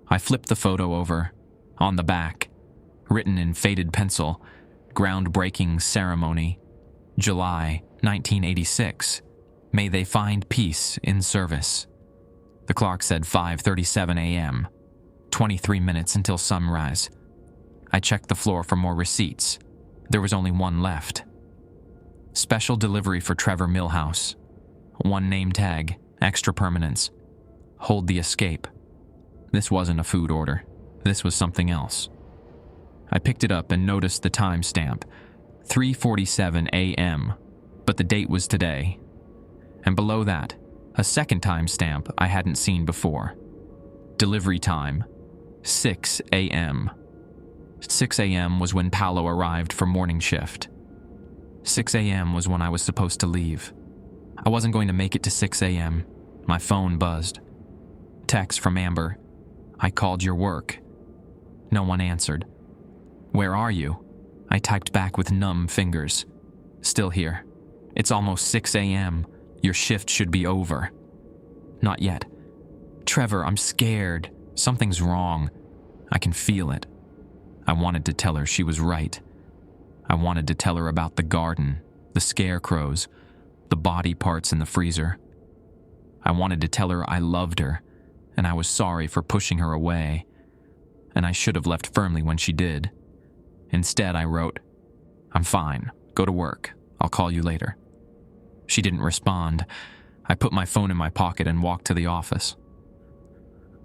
I flipped the photo over. On the back, written in faded pencil, "Groundbreaking ceremony. July 1986. May they find peace in service." The clock said 5:37 a.m. 23 minutes until sunrise. I checked the floor for more receipts. There was only one left. Special delivery for Trevor Millhouse. 1 name tag, extra permanence. Hold the escape. This wasn't a food order. This was something else. I picked it up and noticed the timestamp, 3:47 a.m., but the date was today. And below that, a second timestamp I hadn't seen before. Delivery time, 6 a.m. 6 a.m. was when Paolo arrived for morning shift. 6 a.m. was when I was supposed to leave. I wasn't going to make it to 6 a.m. My phone buzzed. Text from Amber. I called your work. No one answered. Where are you? I typed back with numb fingers. Still here. It's almost 6 a.m. Your shift should be over. Not yet. Trevor, I'm scared. Something's wrong. I can feel it. I wanted to tell her she was right. I wanted to tell her about the garden, the scarecrows, the body parts in the freezer. I wanted to tell her I loved her, and I was sorry for pushing her away, and I should have left firmly when she did. Instead, I wrote, I'm fine. Go to work. I'll call you later. She didn't respond. I put my phone in my pocket and walked to the office.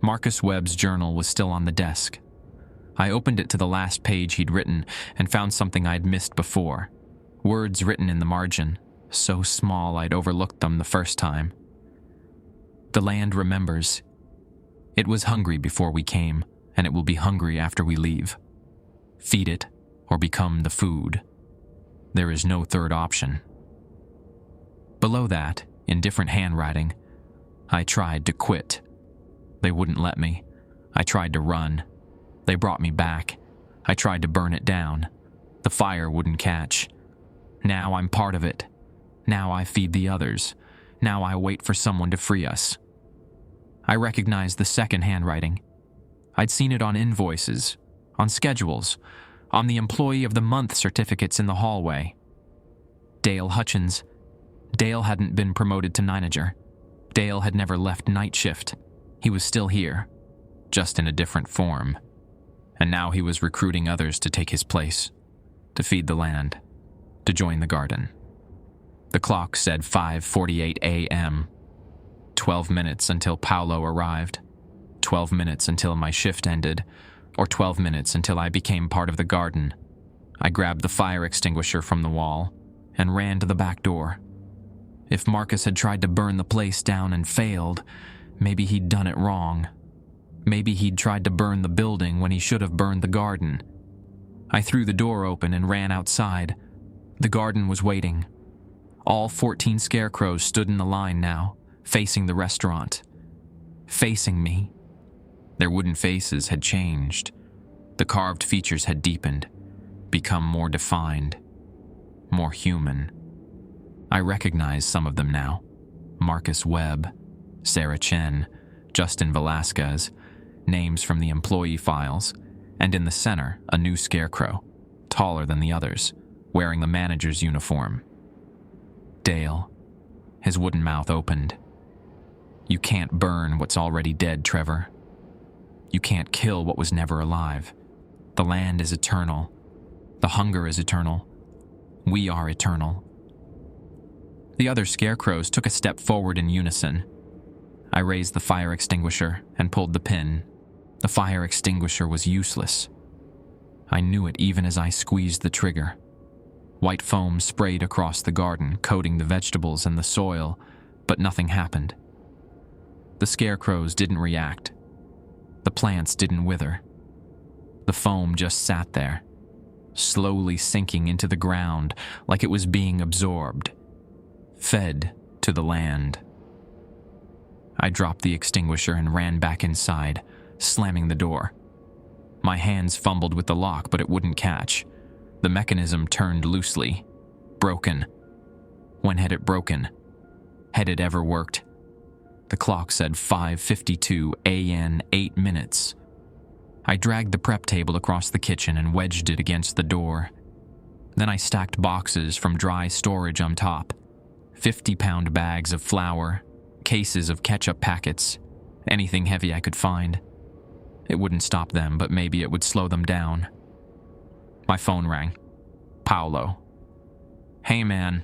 Marcus Webb's journal was still on the desk. I opened it to the last page he'd written and found something I'd missed before. Words written in the margin, so small I'd overlooked them the first time. The land remembers. It was hungry before we came, and it will be hungry after we leave. Feed it, or become the food. There is no third option. Below that, in different handwriting, I tried to quit. They wouldn't let me. I tried to run. They brought me back. I tried to burn it down. The fire wouldn't catch. Now I'm part of it. Now I feed the others. Now I wait for someone to free us. I recognized the second handwriting. I'd seen it on invoices, on schedules, on the Employee of the Month certificates in the hallway. Dale Hutchins. Dale hadn't been promoted to manager. Dale had never left night shift. He was still here, just in a different form. And now he was recruiting others to take his place, to feed the land, to join the garden. The clock said 5:48 a.m. 12 minutes until Paolo arrived. 12 minutes until my shift ended, or 12 minutes until I became part of the garden. I grabbed the fire extinguisher from the wall and ran to the back door. If Marcus had tried to burn the place down and failed, maybe he'd done it wrong. Maybe he'd tried to burn the building when he should have burned the garden. I threw the door open and ran outside. The garden was waiting. All 14 scarecrows stood in the line now, facing the restaurant. Facing me. Their wooden faces had changed. The carved features had deepened, become more defined, more human. I recognized some of them now. Marcus Webb, Sarah Chen, Justin Velasquez, names from the employee files, and in the center, a new scarecrow, taller than the others, wearing the manager's uniform. Dale. His wooden mouth opened. You can't burn what's already dead, Trevor. You can't kill what was never alive. The land is eternal. The hunger is eternal. We are eternal. The other scarecrows took a step forward in unison. I raised the fire extinguisher and pulled the pin. The fire extinguisher was useless. I knew it even as I squeezed the trigger. White foam sprayed across the garden, coating the vegetables and the soil, but nothing happened. The scarecrows didn't react. The plants didn't wither. The foam just sat there, slowly sinking into the ground like it was being absorbed, fed to the land. I dropped the extinguisher and ran back inside, slamming the door. My hands fumbled with the lock, but it wouldn't catch. The mechanism turned loosely. Broken. When had it broken? Had it ever worked? The clock said 5:52 a.m. 8 minutes. I dragged the prep table across the kitchen and wedged it against the door. Then I stacked boxes from dry storage on top. 50-pound bags of flour, cases of ketchup packets, anything heavy I could find. It wouldn't stop them, but maybe it would slow them down. My phone rang. Paolo. Hey man,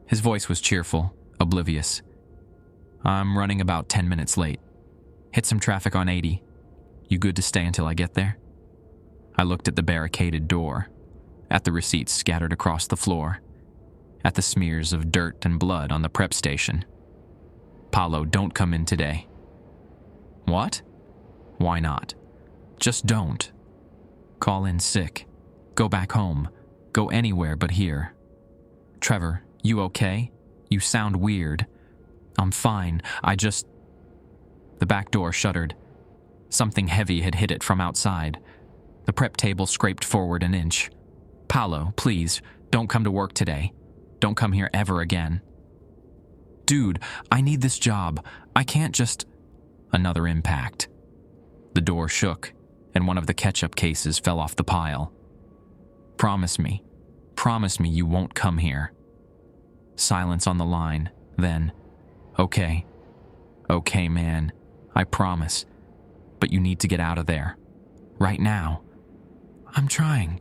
His voice was cheerful, oblivious. I'm running about 10 minutes late. Hit some traffic on 80. You good to stay until I get there? I looked at the barricaded door, at the receipts scattered across the floor, at the smears of dirt and blood on the prep station. Paulo, don't come in today. What? Why not? Just don't. Call in sick. Go back home. Go anywhere but here. Trevor, you okay? You sound weird. I'm fine. The back door shuddered. Something heavy had hit it from outside. The prep table scraped forward an inch. Paulo, please, don't come to work today. Don't come here ever again. Dude, I need this job. I can't just... Another impact. The door shook, and one of the ketchup cases fell off the pile. Promise me you won't come here. Silence on the line, then, okay, man, I promise, but you need to get out of there, right now. I'm trying.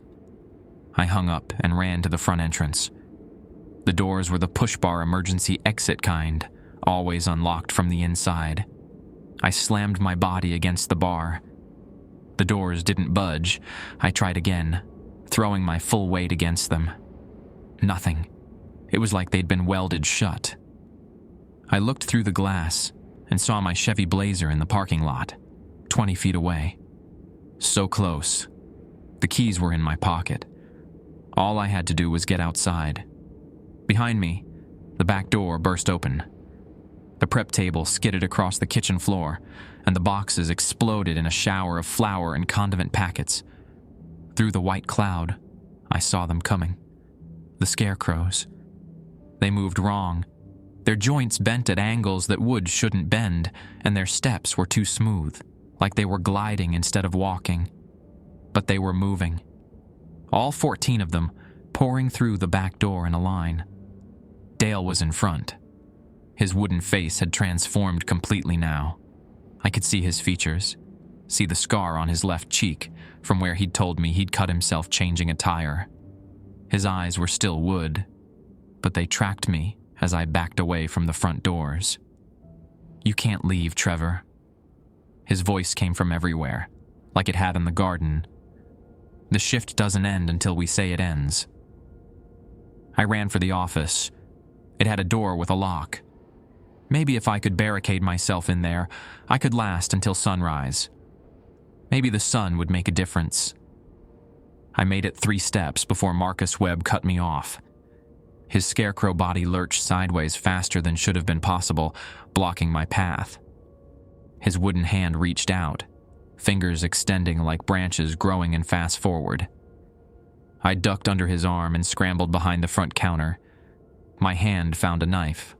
I hung up and ran to the front entrance. The doors were the push-bar emergency exit kind, always unlocked from the inside. I slammed my body against the bar. The doors didn't budge. I tried again, throwing my full weight against them. Nothing. It was like they'd been welded shut. I looked through the glass and saw my Chevy Blazer in the parking lot, 20 feet away. So close. The keys were in my pocket. All I had to do was get outside. Behind me, the back door burst open. The prep table skidded across the kitchen floor, and the boxes exploded in a shower of flour and condiment packets. Through the white cloud, I saw them coming. The scarecrows. They moved wrong. Their joints bent at angles that wood shouldn't bend, and their steps were too smooth, like they were gliding instead of walking. But they were moving. All 14 of them, pouring through the back door in a line. Dale was in front. His wooden face had transformed completely now. I could see his features, see the scar on his left cheek from where he'd told me he'd cut himself changing a tire. His eyes were still wood, but they tracked me as I backed away from the front doors. You can't leave, Trevor. His voice came from everywhere, like it had in the garden. The shift doesn't end until we say it ends. I ran for the office. It had a door with a lock. Maybe if I could barricade myself in there, I could last until sunrise. Maybe the sun would make a difference. I made it 3 steps before Marcus Webb cut me off. His scarecrow body lurched sideways faster than should have been possible, blocking my path. His wooden hand reached out, fingers extending like branches growing in fast forward. I ducked under his arm and scrambled behind the front counter. My hand found a knife.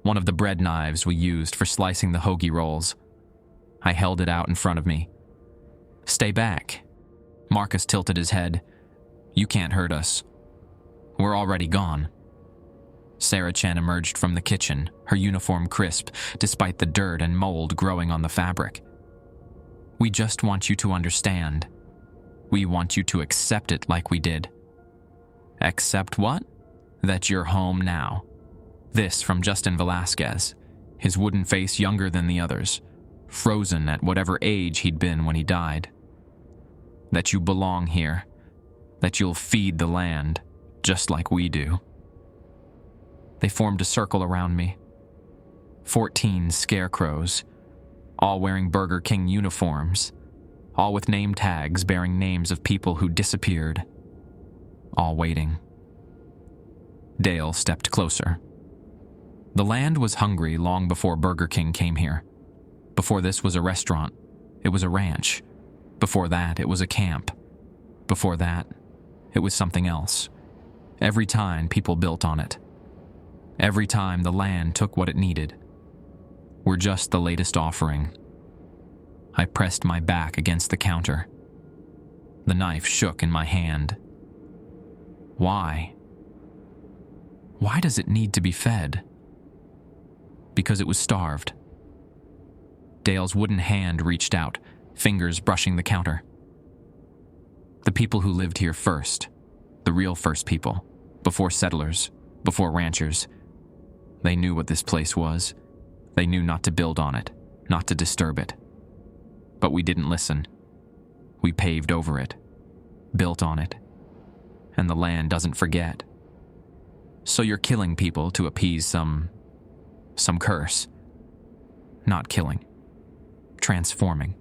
One of the bread knives we used for slicing the hoagie rolls. I held it out in front of me. Stay back. Marcus tilted his head. You can't hurt us. We're already gone. Sarah Chen emerged from the kitchen, her uniform crisp, despite the dirt and mold growing on the fabric. We just want you to understand. We want you to accept it like we did. Accept what? That you're home now. This from Justin Velasquez, his wooden face younger than the others, frozen at whatever age he'd been when he died. That you belong here. That you'll feed the land, just like we do. They formed a circle around me. 14 scarecrows, all wearing Burger King uniforms, all with name tags bearing names of people who disappeared, all waiting. Dale stepped closer. The land was hungry long before Burger King came here. Before this was a restaurant, it was a ranch. Before that, it was a camp. Before that, it was something else. Every time people built on it. Every time the land took what it needed. We're just the latest offering. I pressed my back against the counter. The knife shook in my hand. Why? Why does it need to be fed? Because it was starved. Dale's wooden hand reached out, fingers brushing the counter. The people who lived here first, the real first people, before settlers, before ranchers, They knew what this place was. They knew not to build on it, not to disturb it. But we didn't listen. We paved over it, built on it, and the land doesn't forget. So you're killing people to appease some curse. Not killing. Transforming.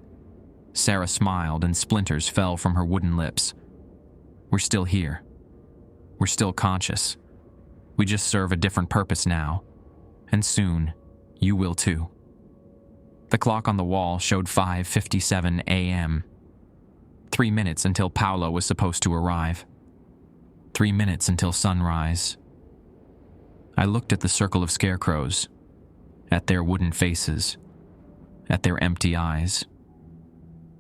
Sarah smiled and splinters fell from her wooden lips. We're still here. We're still conscious. We just serve a different purpose now. And soon, you will too. The clock on the wall showed 5:57 a.m. 3 minutes until Paolo was supposed to arrive. 3 minutes until sunrise. I looked at the circle of scarecrows, at their wooden faces, at their empty eyes,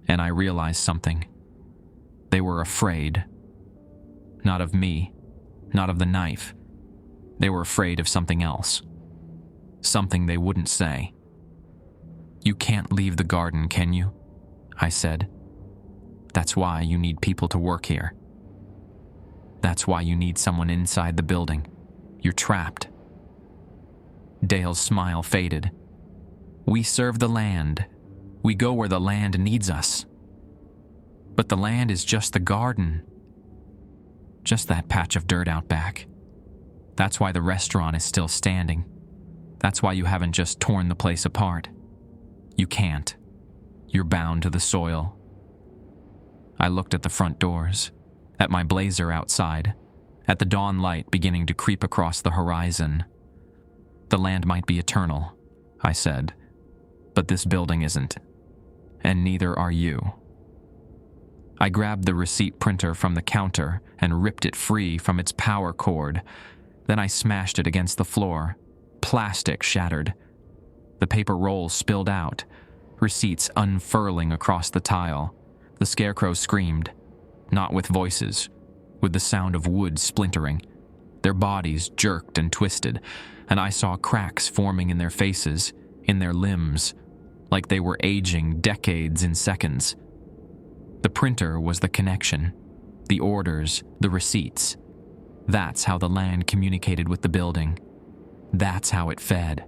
and I realized something. They were afraid. Not of me, not of the knife. They were afraid of something else. Something they wouldn't say. You can't leave the garden, can you? I said. That's why you need people to work here. That's why you need someone inside the building. You're trapped. Dale's smile faded. We serve the land. We go where the land needs us. But the land is just the garden. Just that patch of dirt out back. That's why the restaurant is still standing. That's why you haven't just torn the place apart. You can't. You're bound to the soil. I looked at the front doors, at my blazer outside, at the dawn light beginning to creep across the horizon. The land might be eternal, I said, but this building isn't, and neither are you. I grabbed the receipt printer from the counter and ripped it free from its power cord. Then I smashed it against the floor. Plastic shattered. The paper rolls spilled out, receipts unfurling across the tile. The scarecrows screamed, not with voices, with the sound of wood splintering. Their bodies jerked and twisted, and I saw cracks forming in their faces, in their limbs, like they were aging decades in seconds. The printer was the connection, the orders, the receipts. That's how the land communicated with the building. That's how it fed.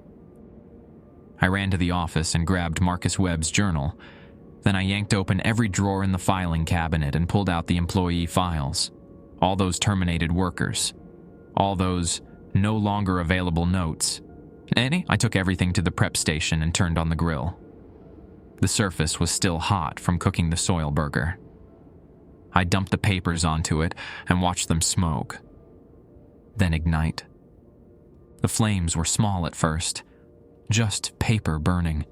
I ran to the office and grabbed Marcus Webb's journal. Then I yanked open every drawer in the filing cabinet and pulled out the employee files. All those terminated workers. All those no longer available notes. I took everything to the prep station and turned on the grill. The surface was still hot from cooking the soil burger. I dumped the papers onto it and watched them smoke, then ignite. The flames were small at first, just paper burning.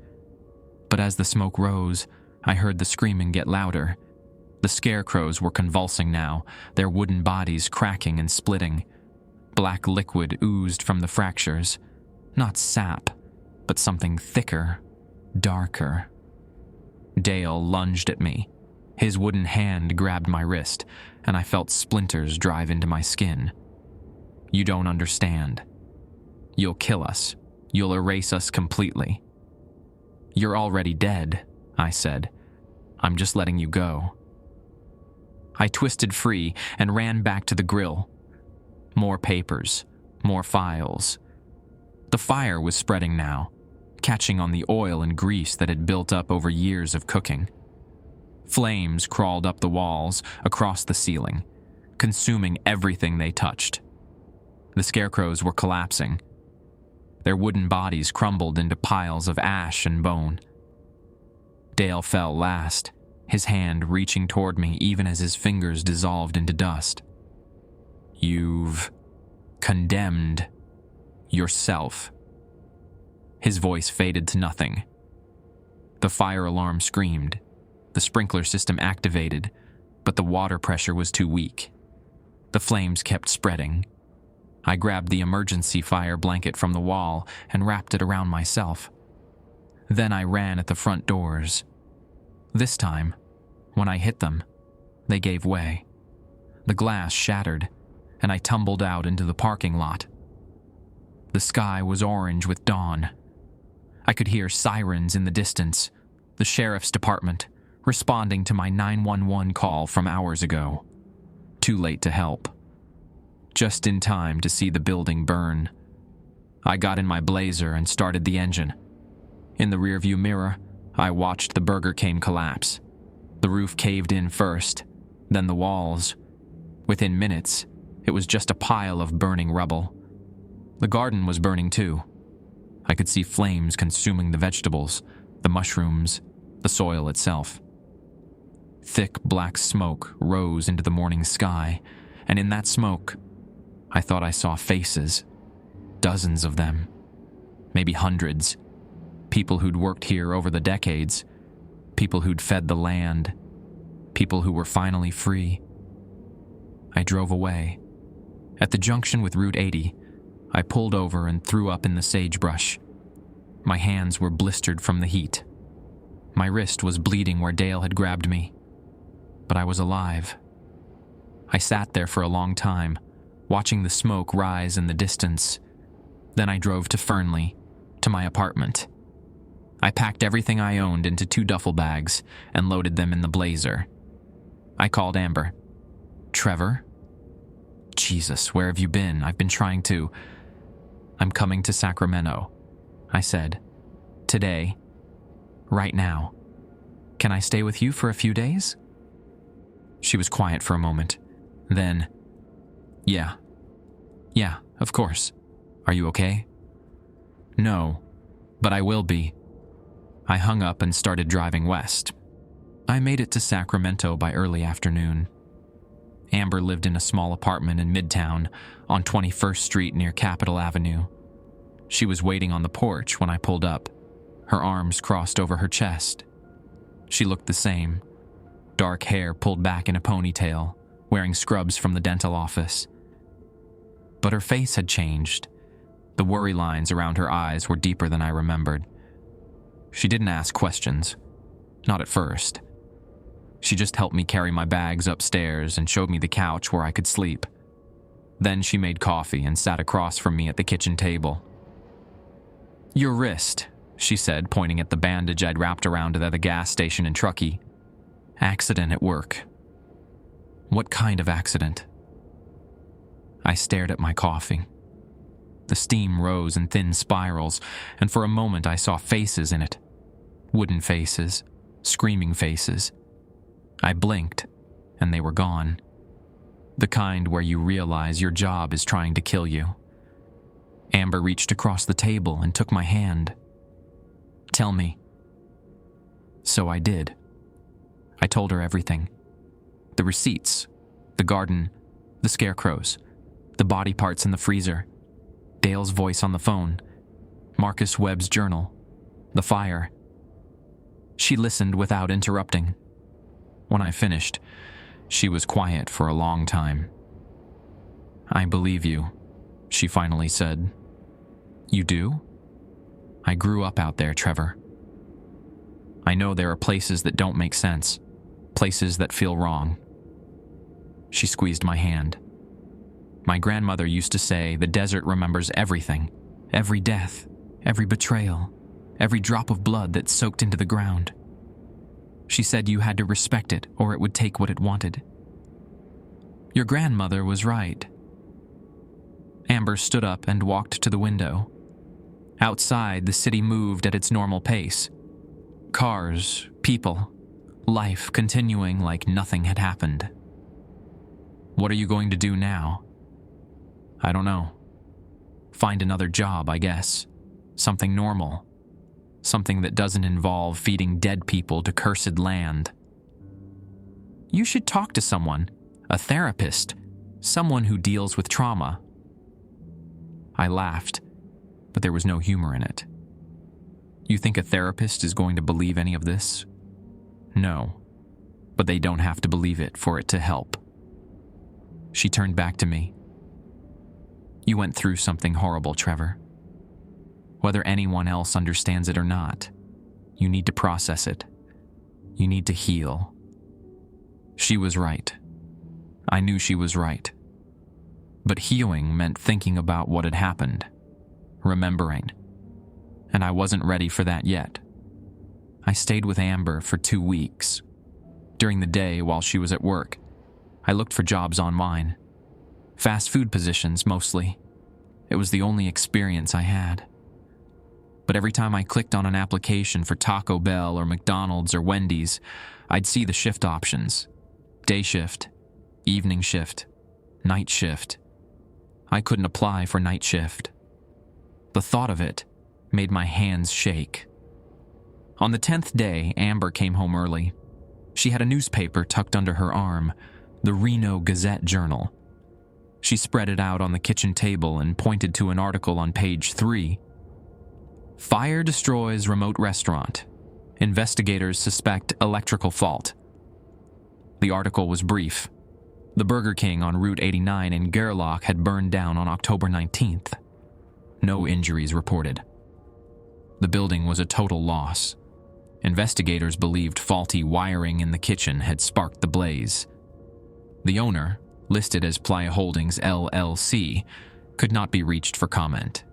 But as the smoke rose, I heard the screaming get louder. The scarecrows were convulsing now, their wooden bodies cracking and splitting. Black liquid oozed from the fractures. Not sap, but something thicker, darker. Dale lunged at me. His wooden hand grabbed my wrist, and I felt splinters drive into my skin. You don't understand. You'll kill us. You'll erase us completely. You're already dead, I said. I'm just letting you go. I twisted free and ran back to the grill. More papers, more files. The fire was spreading now, catching on the oil and grease that had built up over years of cooking. Flames crawled up the walls, across the ceiling, consuming everything they touched. The scarecrows were collapsing. Their wooden bodies crumbled into piles of ash and bone. Dale fell last, his hand reaching toward me even as his fingers dissolved into dust. You've condemned yourself. His voice faded to nothing. The fire alarm screamed. The sprinkler system activated, but the water pressure was too weak. The flames kept spreading. I grabbed the emergency fire blanket from the wall and wrapped it around myself. Then I ran at the front doors. This time, when I hit them, they gave way. The glass shattered, and I tumbled out into the parking lot. The sky was orange with dawn. I could hear sirens in the distance, the sheriff's department, responding to my 911 call from hours ago. Too late to help. Just in time to see the building burn. I got in my Blazer and started the engine. In the rearview mirror, I watched the Burger King collapse. The roof caved in first, then the walls. Within minutes, it was just a pile of burning rubble. The garden was burning too. I could see flames consuming the vegetables, the mushrooms, the soil itself. Thick black smoke rose into the morning sky, and in that smoke, I thought I saw faces. Dozens of them. Maybe hundreds. People who'd worked here over the decades. People who'd fed the land. People who were finally free. I drove away. At the junction with Route 80, I pulled over and threw up in the sagebrush. My hands were blistered from the heat. My wrist was bleeding where Dale had grabbed me. But I was alive. I sat there for a long time, watching the smoke rise in the distance. Then I drove to Fernley, to my apartment. I packed everything I owned into 2 duffel bags and loaded them in the Blazer. I called Amber. "Trevor? Jesus, where have you been? I've been trying to..." "I'm coming to Sacramento," I said. "Today. Right now. Can I stay with you for a few days?" She was quiet for a moment. Then, Yeah, of course. Are you okay?" "No, but I will be." I hung up and started driving west. I made it to Sacramento by early afternoon. Amber lived in a small apartment in Midtown on 21st Street near Capitol Avenue. She was waiting on the porch when I pulled up, her arms crossed over her chest. She looked the same, dark hair pulled back in a ponytail, wearing scrubs from the dental office. But her face had changed. The worry lines around her eyes were deeper than I remembered. She didn't ask questions. Not at first. She just helped me carry my bags upstairs and showed me the couch where I could sleep. Then she made coffee and sat across from me at the kitchen table. "Your wrist," she said, pointing at the bandage I'd wrapped around it at the gas station in Truckee. "Accident at work." "What kind of accident?" I stared at my coffee. The steam rose in thin spirals, and for a moment I saw faces in it. Wooden faces, screaming faces. I blinked, and they were gone. The kind where you realize your job is trying to kill you. Amber reached across the table and took my hand. "Tell me." So I did. I told her everything. The receipts, the garden, the scarecrows, the body parts in the freezer, Dale's voice on the phone, Marcus Webb's journal, the fire. She listened without interrupting. When I finished, she was quiet for a long time. "I believe you," she finally said. "You do?" "I grew up out there, Trevor. I know there are places that don't make sense, places that feel wrong." She squeezed my hand. "My grandmother used to say the desert remembers everything, every death, every betrayal, every drop of blood that soaked into the ground. She said you had to respect it or it would take what it wanted." Your grandmother was right. Amber stood up and walked to the window. Outside, the city moved at its normal pace. Cars, people, life continuing like nothing had happened. "What are you going to do now?" "I don't know. Find another job, I guess. Something normal. Something that doesn't involve feeding dead people to cursed land." "You should talk to someone, a therapist, someone who deals with trauma." I laughed, but there was no humor in it. "You think a therapist is going to believe any of this?" "No, but they don't have to believe it for it to help." She turned back to me. "You went through something horrible, Trevor. Whether anyone else understands it or not, you need to process it. You need to heal." She was right. I knew she was right. But healing meant thinking about what had happened, remembering. And I wasn't ready for that yet. I stayed with Amber for 2 weeks. During the day, while she was at work, I looked for jobs online. Fast food positions, mostly. It was the only experience I had. But every time I clicked on an application for Taco Bell or McDonald's or Wendy's, I'd see the shift options: day shift, evening shift, night shift. I couldn't apply for night shift. The thought of it made my hands shake. On the 10th day, Amber came home early. She had a newspaper tucked under her arm, the Reno Gazette-Journal. She spread it out on the kitchen table and pointed to an article on page 3. Fire destroys remote restaurant. Investigators suspect electrical fault. The article was brief. The Burger King on Route 89 in Gerlach had burned down on October 19th. No injuries reported. The building was a total loss. Investigators believed faulty wiring in the kitchen had sparked the blaze. The owner, listed as Playa Holdings LLC, could not be reached for comment.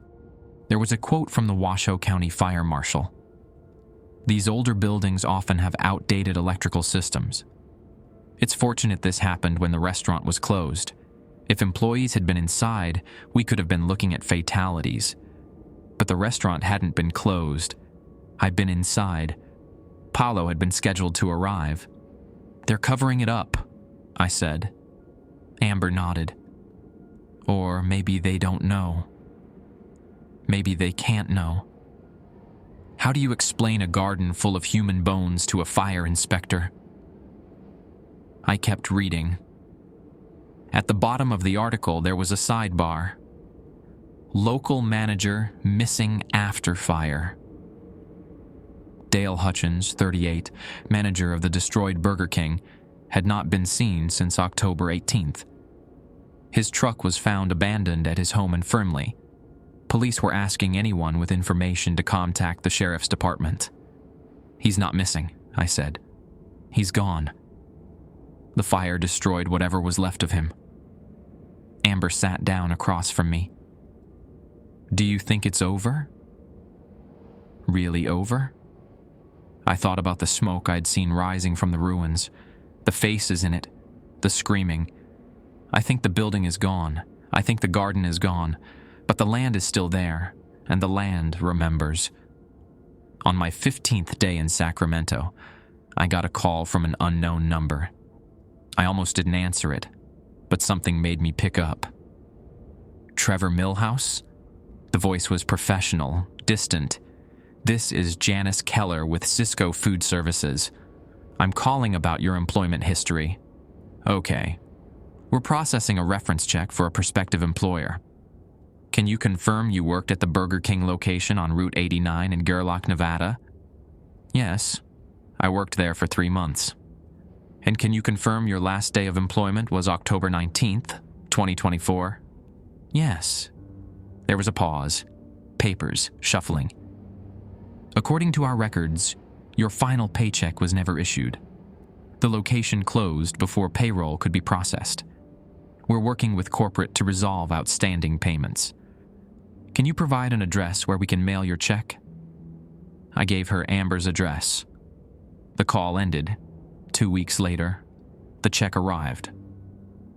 There was a quote from the Washoe County Fire Marshal. These older buildings often have outdated electrical systems. It's fortunate this happened when the restaurant was closed. If employees had been inside, we could have been looking at fatalities. But the restaurant hadn't been closed. I'd been inside. Paulo had been scheduled to arrive. They're covering it up, I said. Amber nodded. Or maybe they don't know. Maybe they can't know. How do you explain a garden full of human bones to a fire inspector? I kept reading. At the bottom of the article, there was a sidebar. Local manager missing after fire. Dale Hutchins, 38, manager of the destroyed Burger King, had not been seen since October 18th. His truck was found abandoned at his home in Fernley. Police were asking anyone with information to contact the sheriff's department. He's not missing, I said. He's gone. The fire destroyed whatever was left of him. Amber sat down across from me. Do you think it's over? Really over? I thought about the smoke I'd seen rising from the ruins, the faces in it, the screaming. I think the building is gone. I think the garden is gone. But the land is still there, and the land remembers. On my 15th day in Sacramento, I got a call from an unknown number. I almost didn't answer it, but something made me pick up. Trevor Millhouse? The voice was professional, distant. This is Janice Keller with Cisco Food Services. I'm calling about your employment history. Okay. We're processing a reference check for a prospective employer. Can you confirm you worked at the Burger King location on Route 89 in Gerlach, Nevada? Yes. I worked there for 3 months. And can you confirm your last day of employment was October 19th, 2024? Yes. There was a pause. Papers shuffling. According to our records, your final paycheck was never issued. The location closed before payroll could be processed. We're working with corporate to resolve outstanding payments. Can you provide an address where we can mail your check? I gave her Amber's address. The call ended. 2 weeks later, the check arrived.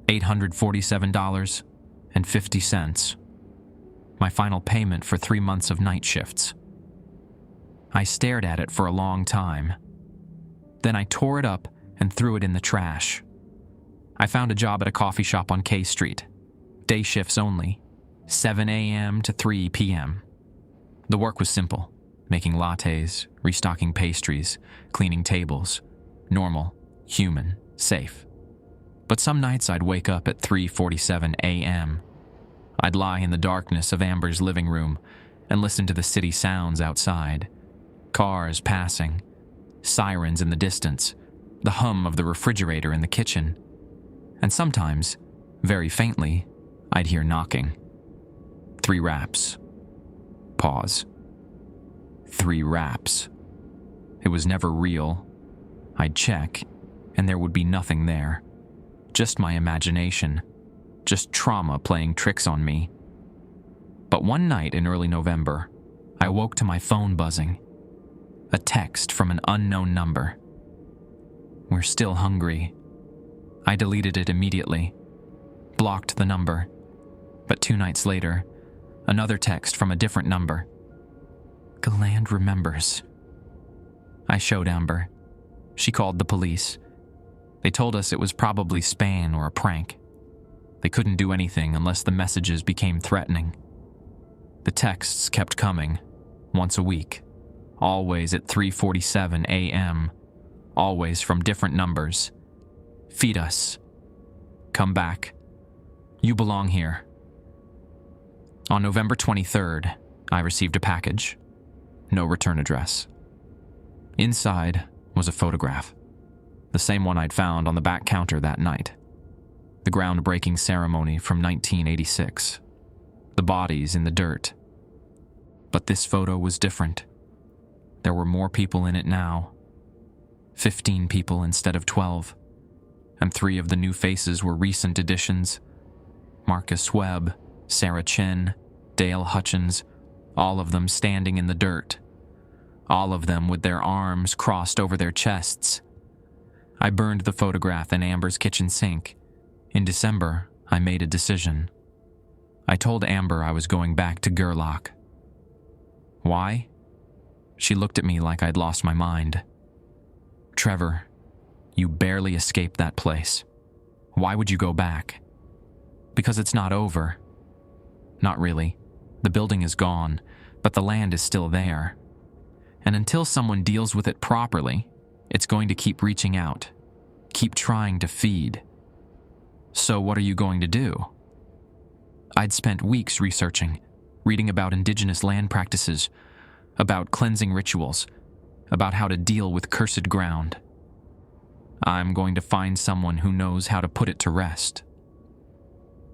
$847.50. My final payment for 3 months of night shifts. I stared at it for a long time. Then I tore it up and threw it in the trash. I found a job at a coffee shop on K Street. Day shifts only, 7 a.m. to 3 p.m. The work was simple: making lattes, restocking pastries, cleaning tables. Normal, human, safe. But some nights I'd wake up at 3:47 a.m. I'd lie in the darkness of Amber's living room and listen to the city sounds outside. Cars passing, sirens in the distance, the hum of the refrigerator in the kitchen. And sometimes, very faintly, I'd hear knocking. 3 raps. Pause. 3 raps. It was never real. I'd check, and there would be nothing there. Just my imagination. Just trauma playing tricks on me. But one night in early November, I woke to my phone buzzing. A text from an unknown number. We're still hungry. I deleted it immediately. Blocked the number. But 2 nights later, Another text from a different number. Galand remembers. I showed Amber. She called the police. They told us it was probably Spain or a prank. They couldn't do anything unless the messages became threatening. The texts kept coming, once a week, always at 3:47 a.m., always from different numbers. Feed us. Come back. You belong here. On November 23rd, I received a package. No return address. Inside was a photograph, the same one I'd found on the back counter that night. The groundbreaking ceremony from 1986. The bodies in the dirt. But this photo was different. There were more people in it now. 15 people instead of 12. And 3 of the new faces were recent additions. Marcus Webb, Sarah Chin, Dale Hutchins, all of them standing in the dirt. All of them with their arms crossed over their chests. I burned the photograph in Amber's kitchen sink. In December, I made a decision. I told Amber I was going back to Gerlach. Why? She looked at me like I'd lost my mind. Trevor, you barely escaped that place. Why would you go back? Because it's not over. Not really. The building is gone, but the land is still there. And until someone deals with it properly, it's going to keep reaching out, keep trying to feed. So what are you going to do? I'd spent weeks researching, reading about indigenous land practices, about cleansing rituals, about how to deal with cursed ground. I'm going to find someone who knows how to put it to rest.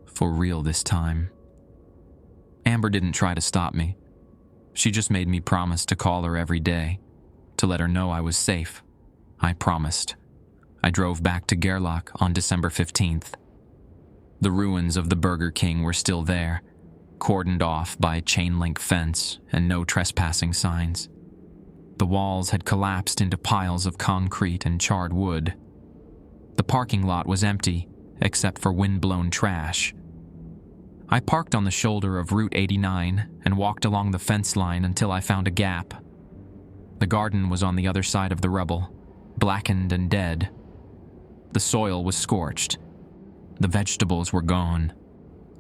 For real this time. Amber didn't try to stop me. She just made me promise to call her every day, to let her know I was safe. I promised. I drove back to Gerlach on December 15th. The ruins of the Burger King were still there, cordoned off by chain-link fence and no trespassing signs. The walls had collapsed into piles of concrete and charred wood. The parking lot was empty, except for wind-blown trash. I parked on the shoulder of Route 89 and walked along the fence line until I found a gap. The garden was on the other side of the rubble, blackened and dead. The soil was scorched. The vegetables were gone.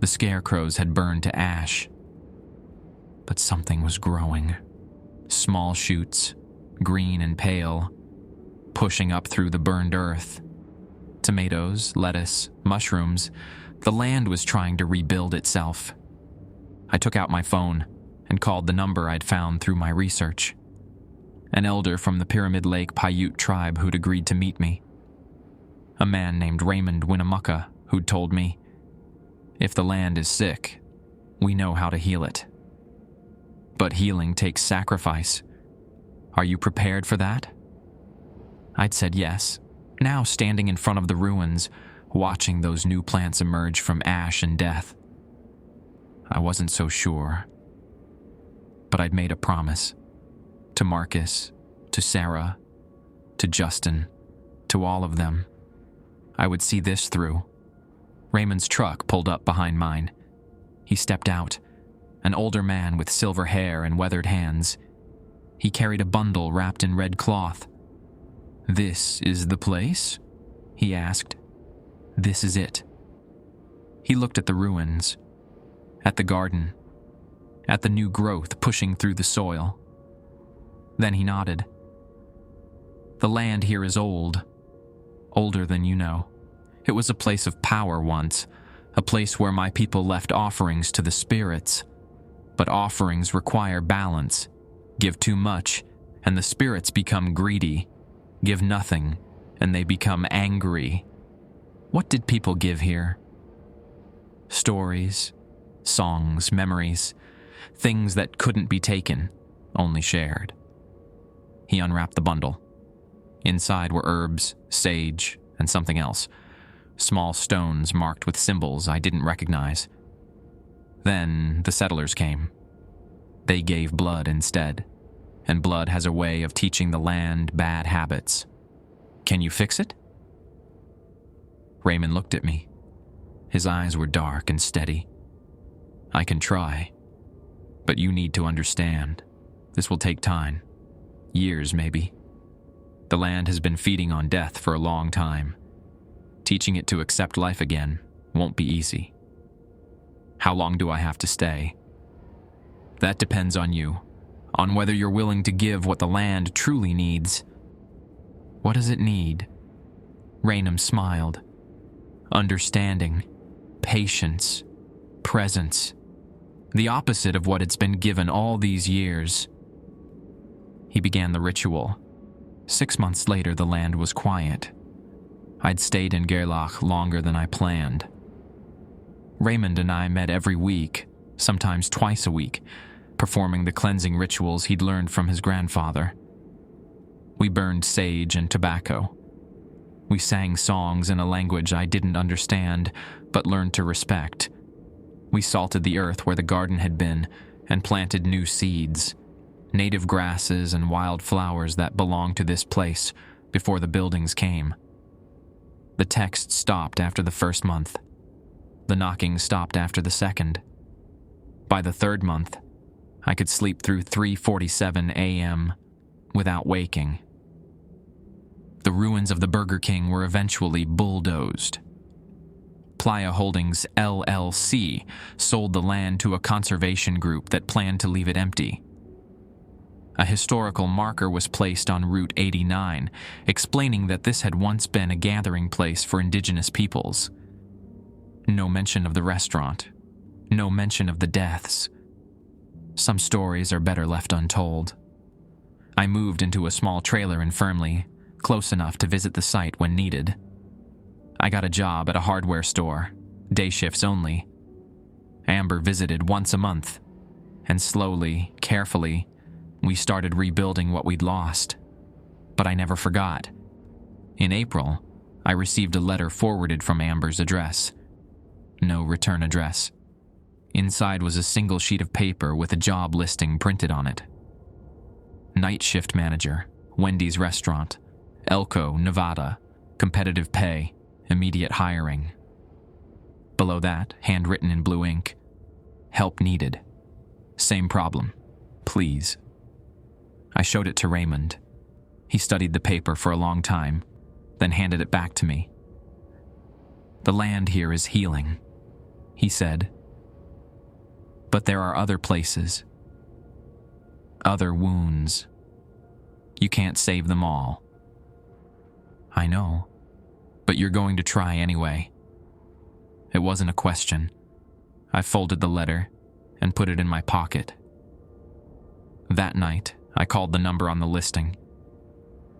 The scarecrows had burned to ash. But something was growing. Small shoots, green and pale, pushing up through the burned earth. Tomatoes, lettuce, mushrooms. The land was trying to rebuild itself. I took out my phone and called the number I'd found through my research. An elder from the Pyramid Lake Paiute tribe who'd agreed to meet me. A man named Raymond Winnemucca who'd told me, if the land is sick, we know how to heal it. But healing takes sacrifice. Are you prepared for that? I'd said yes, now standing in front of the ruins, watching those new plants emerge from ash and death. I wasn't so sure. But I'd made a promise. To Marcus, to Sarah, to Justin, to all of them. I would see this through. Raymond's truck pulled up behind mine. He stepped out, an older man with silver hair and weathered hands. He carried a bundle wrapped in red cloth. "This is the place?" he asked. "This is it." He looked at the ruins, at the garden, at the new growth pushing through the soil. Then he nodded. "The land here is old, older than you know. It was a place of power once, a place where my people left offerings to the spirits. But offerings require balance. Give too much, and the spirits become greedy. Give nothing, and they become angry. What did people give here? Stories, songs, memories, things that couldn't be taken, only shared." He unwrapped the bundle. Inside were herbs, sage, and something else. Small stones marked with symbols I didn't recognize. Then the settlers came. They gave blood instead, and blood has a way of teaching the land bad habits. Can you fix it? Raymond looked at me. His eyes were dark and steady. I can try, But you need to understand. This will take time. Years, maybe. The land has been feeding on death for a long time. Teaching it to accept life again won't be easy. How long do I have to stay? That depends on you, on whether you're willing to give what the land truly needs. What does it need? Raynham smiled. Understanding, patience, presence. The opposite of what it's been given all these years. He began the ritual. 6 months later, the land was quiet. I'd stayed in Gerlach longer than I planned. Raymond and I met every week, sometimes twice a week, performing the cleansing rituals he'd learned from his grandfather. We burned sage and tobacco. We sang songs in a language I didn't understand, but learned to respect. We salted the earth where the garden had been and planted new seeds, native grasses and wild flowers that belonged to this place before the buildings came. The text stopped after the first month. The knocking stopped after the second. By the third month, I could sleep through 3:47 a.m. without waking. The ruins of the Burger King were eventually bulldozed. Playa Holdings LLC sold the land to a conservation group that planned to leave it empty. A historical marker was placed on Route 89, explaining that this had once been a gathering place for indigenous peoples. No mention of the restaurant. No mention of the deaths. Some stories are better left untold. I moved into a small trailer in Fernley, close enough to visit the site when needed. I got a job at a hardware store, day shifts only. Amber visited once a month, and slowly, carefully, we started rebuilding what we'd lost. But I never forgot. In April, I received a letter forwarded from Amber's address. No return address. Inside was a single sheet of paper with a job listing printed on it. Night shift manager, Wendy's restaurant, Elko, Nevada, competitive pay, immediate hiring. Below that, handwritten in blue ink, help needed. Same problem. Please. I showed it to Raymond. He studied the paper for a long time, then handed it back to me. The land here is healing, he said. But there are other places. Other wounds. You can't save them all. I know, but you're going to try anyway. It wasn't a question. I folded the letter and put it in my pocket. That night, I called the number on the listing.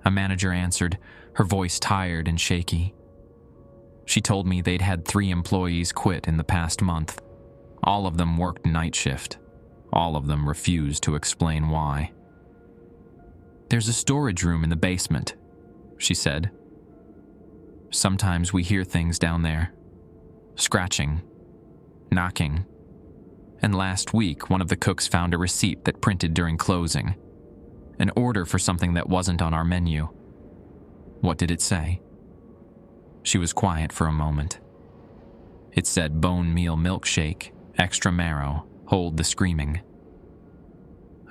A manager answered, her voice tired and shaky. She told me they'd had 3 employees quit in the past month. All of them worked night shift. All of them refused to explain why. There's a storage room in the basement, she said. Sometimes we hear things down there. Scratching. Knocking. And last week, one of the cooks found a receipt that printed during closing. An order for something that wasn't on our menu. What did it say? She was quiet for a moment. It said bone meal milkshake, extra marrow, hold the screaming.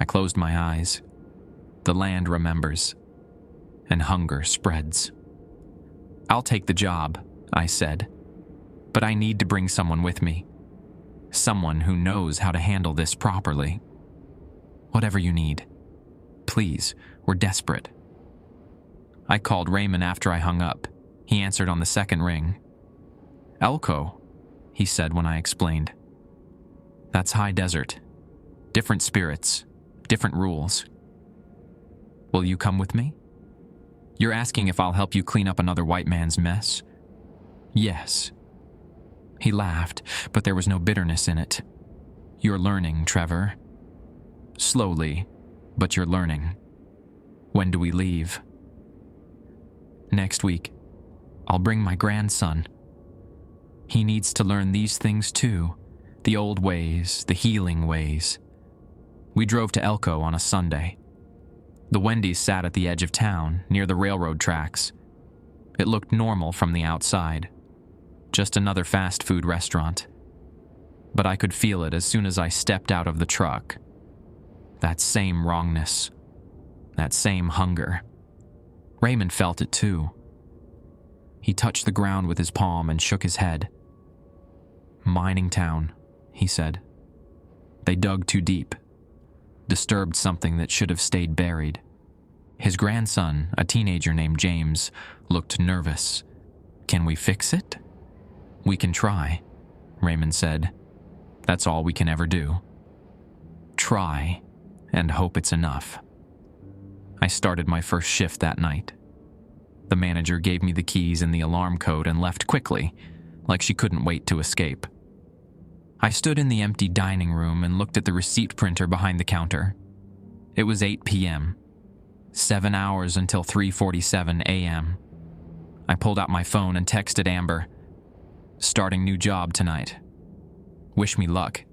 I closed my eyes. The land remembers. And hunger spreads. I'll take the job, I said. But I need to bring someone with me. Someone who knows how to handle this properly. Whatever you need. Please, we're desperate. I called Raymond after I hung up. He answered on the second ring. Elko, he said when I explained. That's high desert. Different spirits, different rules. Will you come with me? You're asking if I'll help you clean up another white man's mess? Yes. He laughed, but there was no bitterness in it. You're learning, Trevor. Slowly, but you're learning. When do we leave? Next week. I'll bring my grandson. He needs to learn these things too. The old ways, the healing ways. We drove to Elko on a Sunday. The Wendy's sat at the edge of town, near the railroad tracks. It looked normal from the outside. Just another fast food restaurant. But I could feel it as soon as I stepped out of the truck That same wrongness. That same hunger. Raymond felt it too. He touched the ground with his palm and shook his head. "Mining town," he said. "They dug too deep. Disturbed something that should have stayed buried." His grandson, a teenager named James, looked nervous. "Can we fix it?" "We can try," Raymond said. "That's all we can ever do. Try, and hope it's enough." I started my first shift that night. The manager gave me the keys and the alarm code and left quickly, like she couldn't wait to escape. I stood in the empty dining room and looked at the receipt printer behind the counter. It was 8 p.m., 7 hours until 3:47 a.m. I pulled out my phone and texted Amber, "Starting new job tonight. Wish me luck."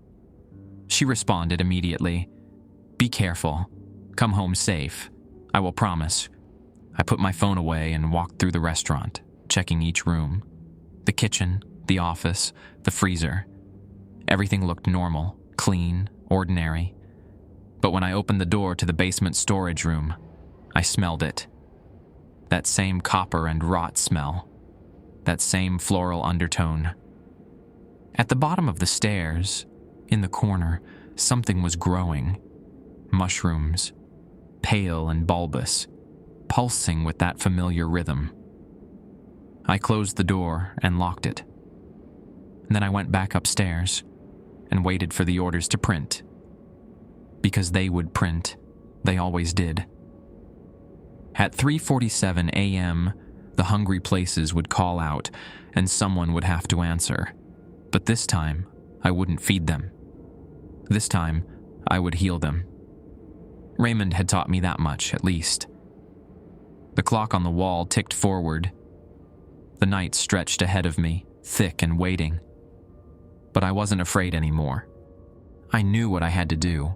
She responded immediately, "Be careful. Come home safe. I will promise." I put my phone away and walked through the restaurant, checking each room. The kitchen, the office, the freezer. Everything looked normal, clean, ordinary. But when I opened the door to the basement storage room, I smelled it. That same copper and rot smell. That same floral undertone. At the bottom of the stairs, in the corner, something was growing. Mushrooms. Pale and bulbous, pulsing with that familiar rhythm. I closed the door and locked it. And then I went back upstairs and waited for the orders to print. Because they would print. They always did. At 3:47 a.m., the hungry places would call out and someone would have to answer. But this time, I wouldn't feed them. This time, I would heal them. Raymond had taught me that much, at least. The clock on the wall ticked forward. The night stretched ahead of me, thick and waiting. But I wasn't afraid anymore. I knew what I had to do.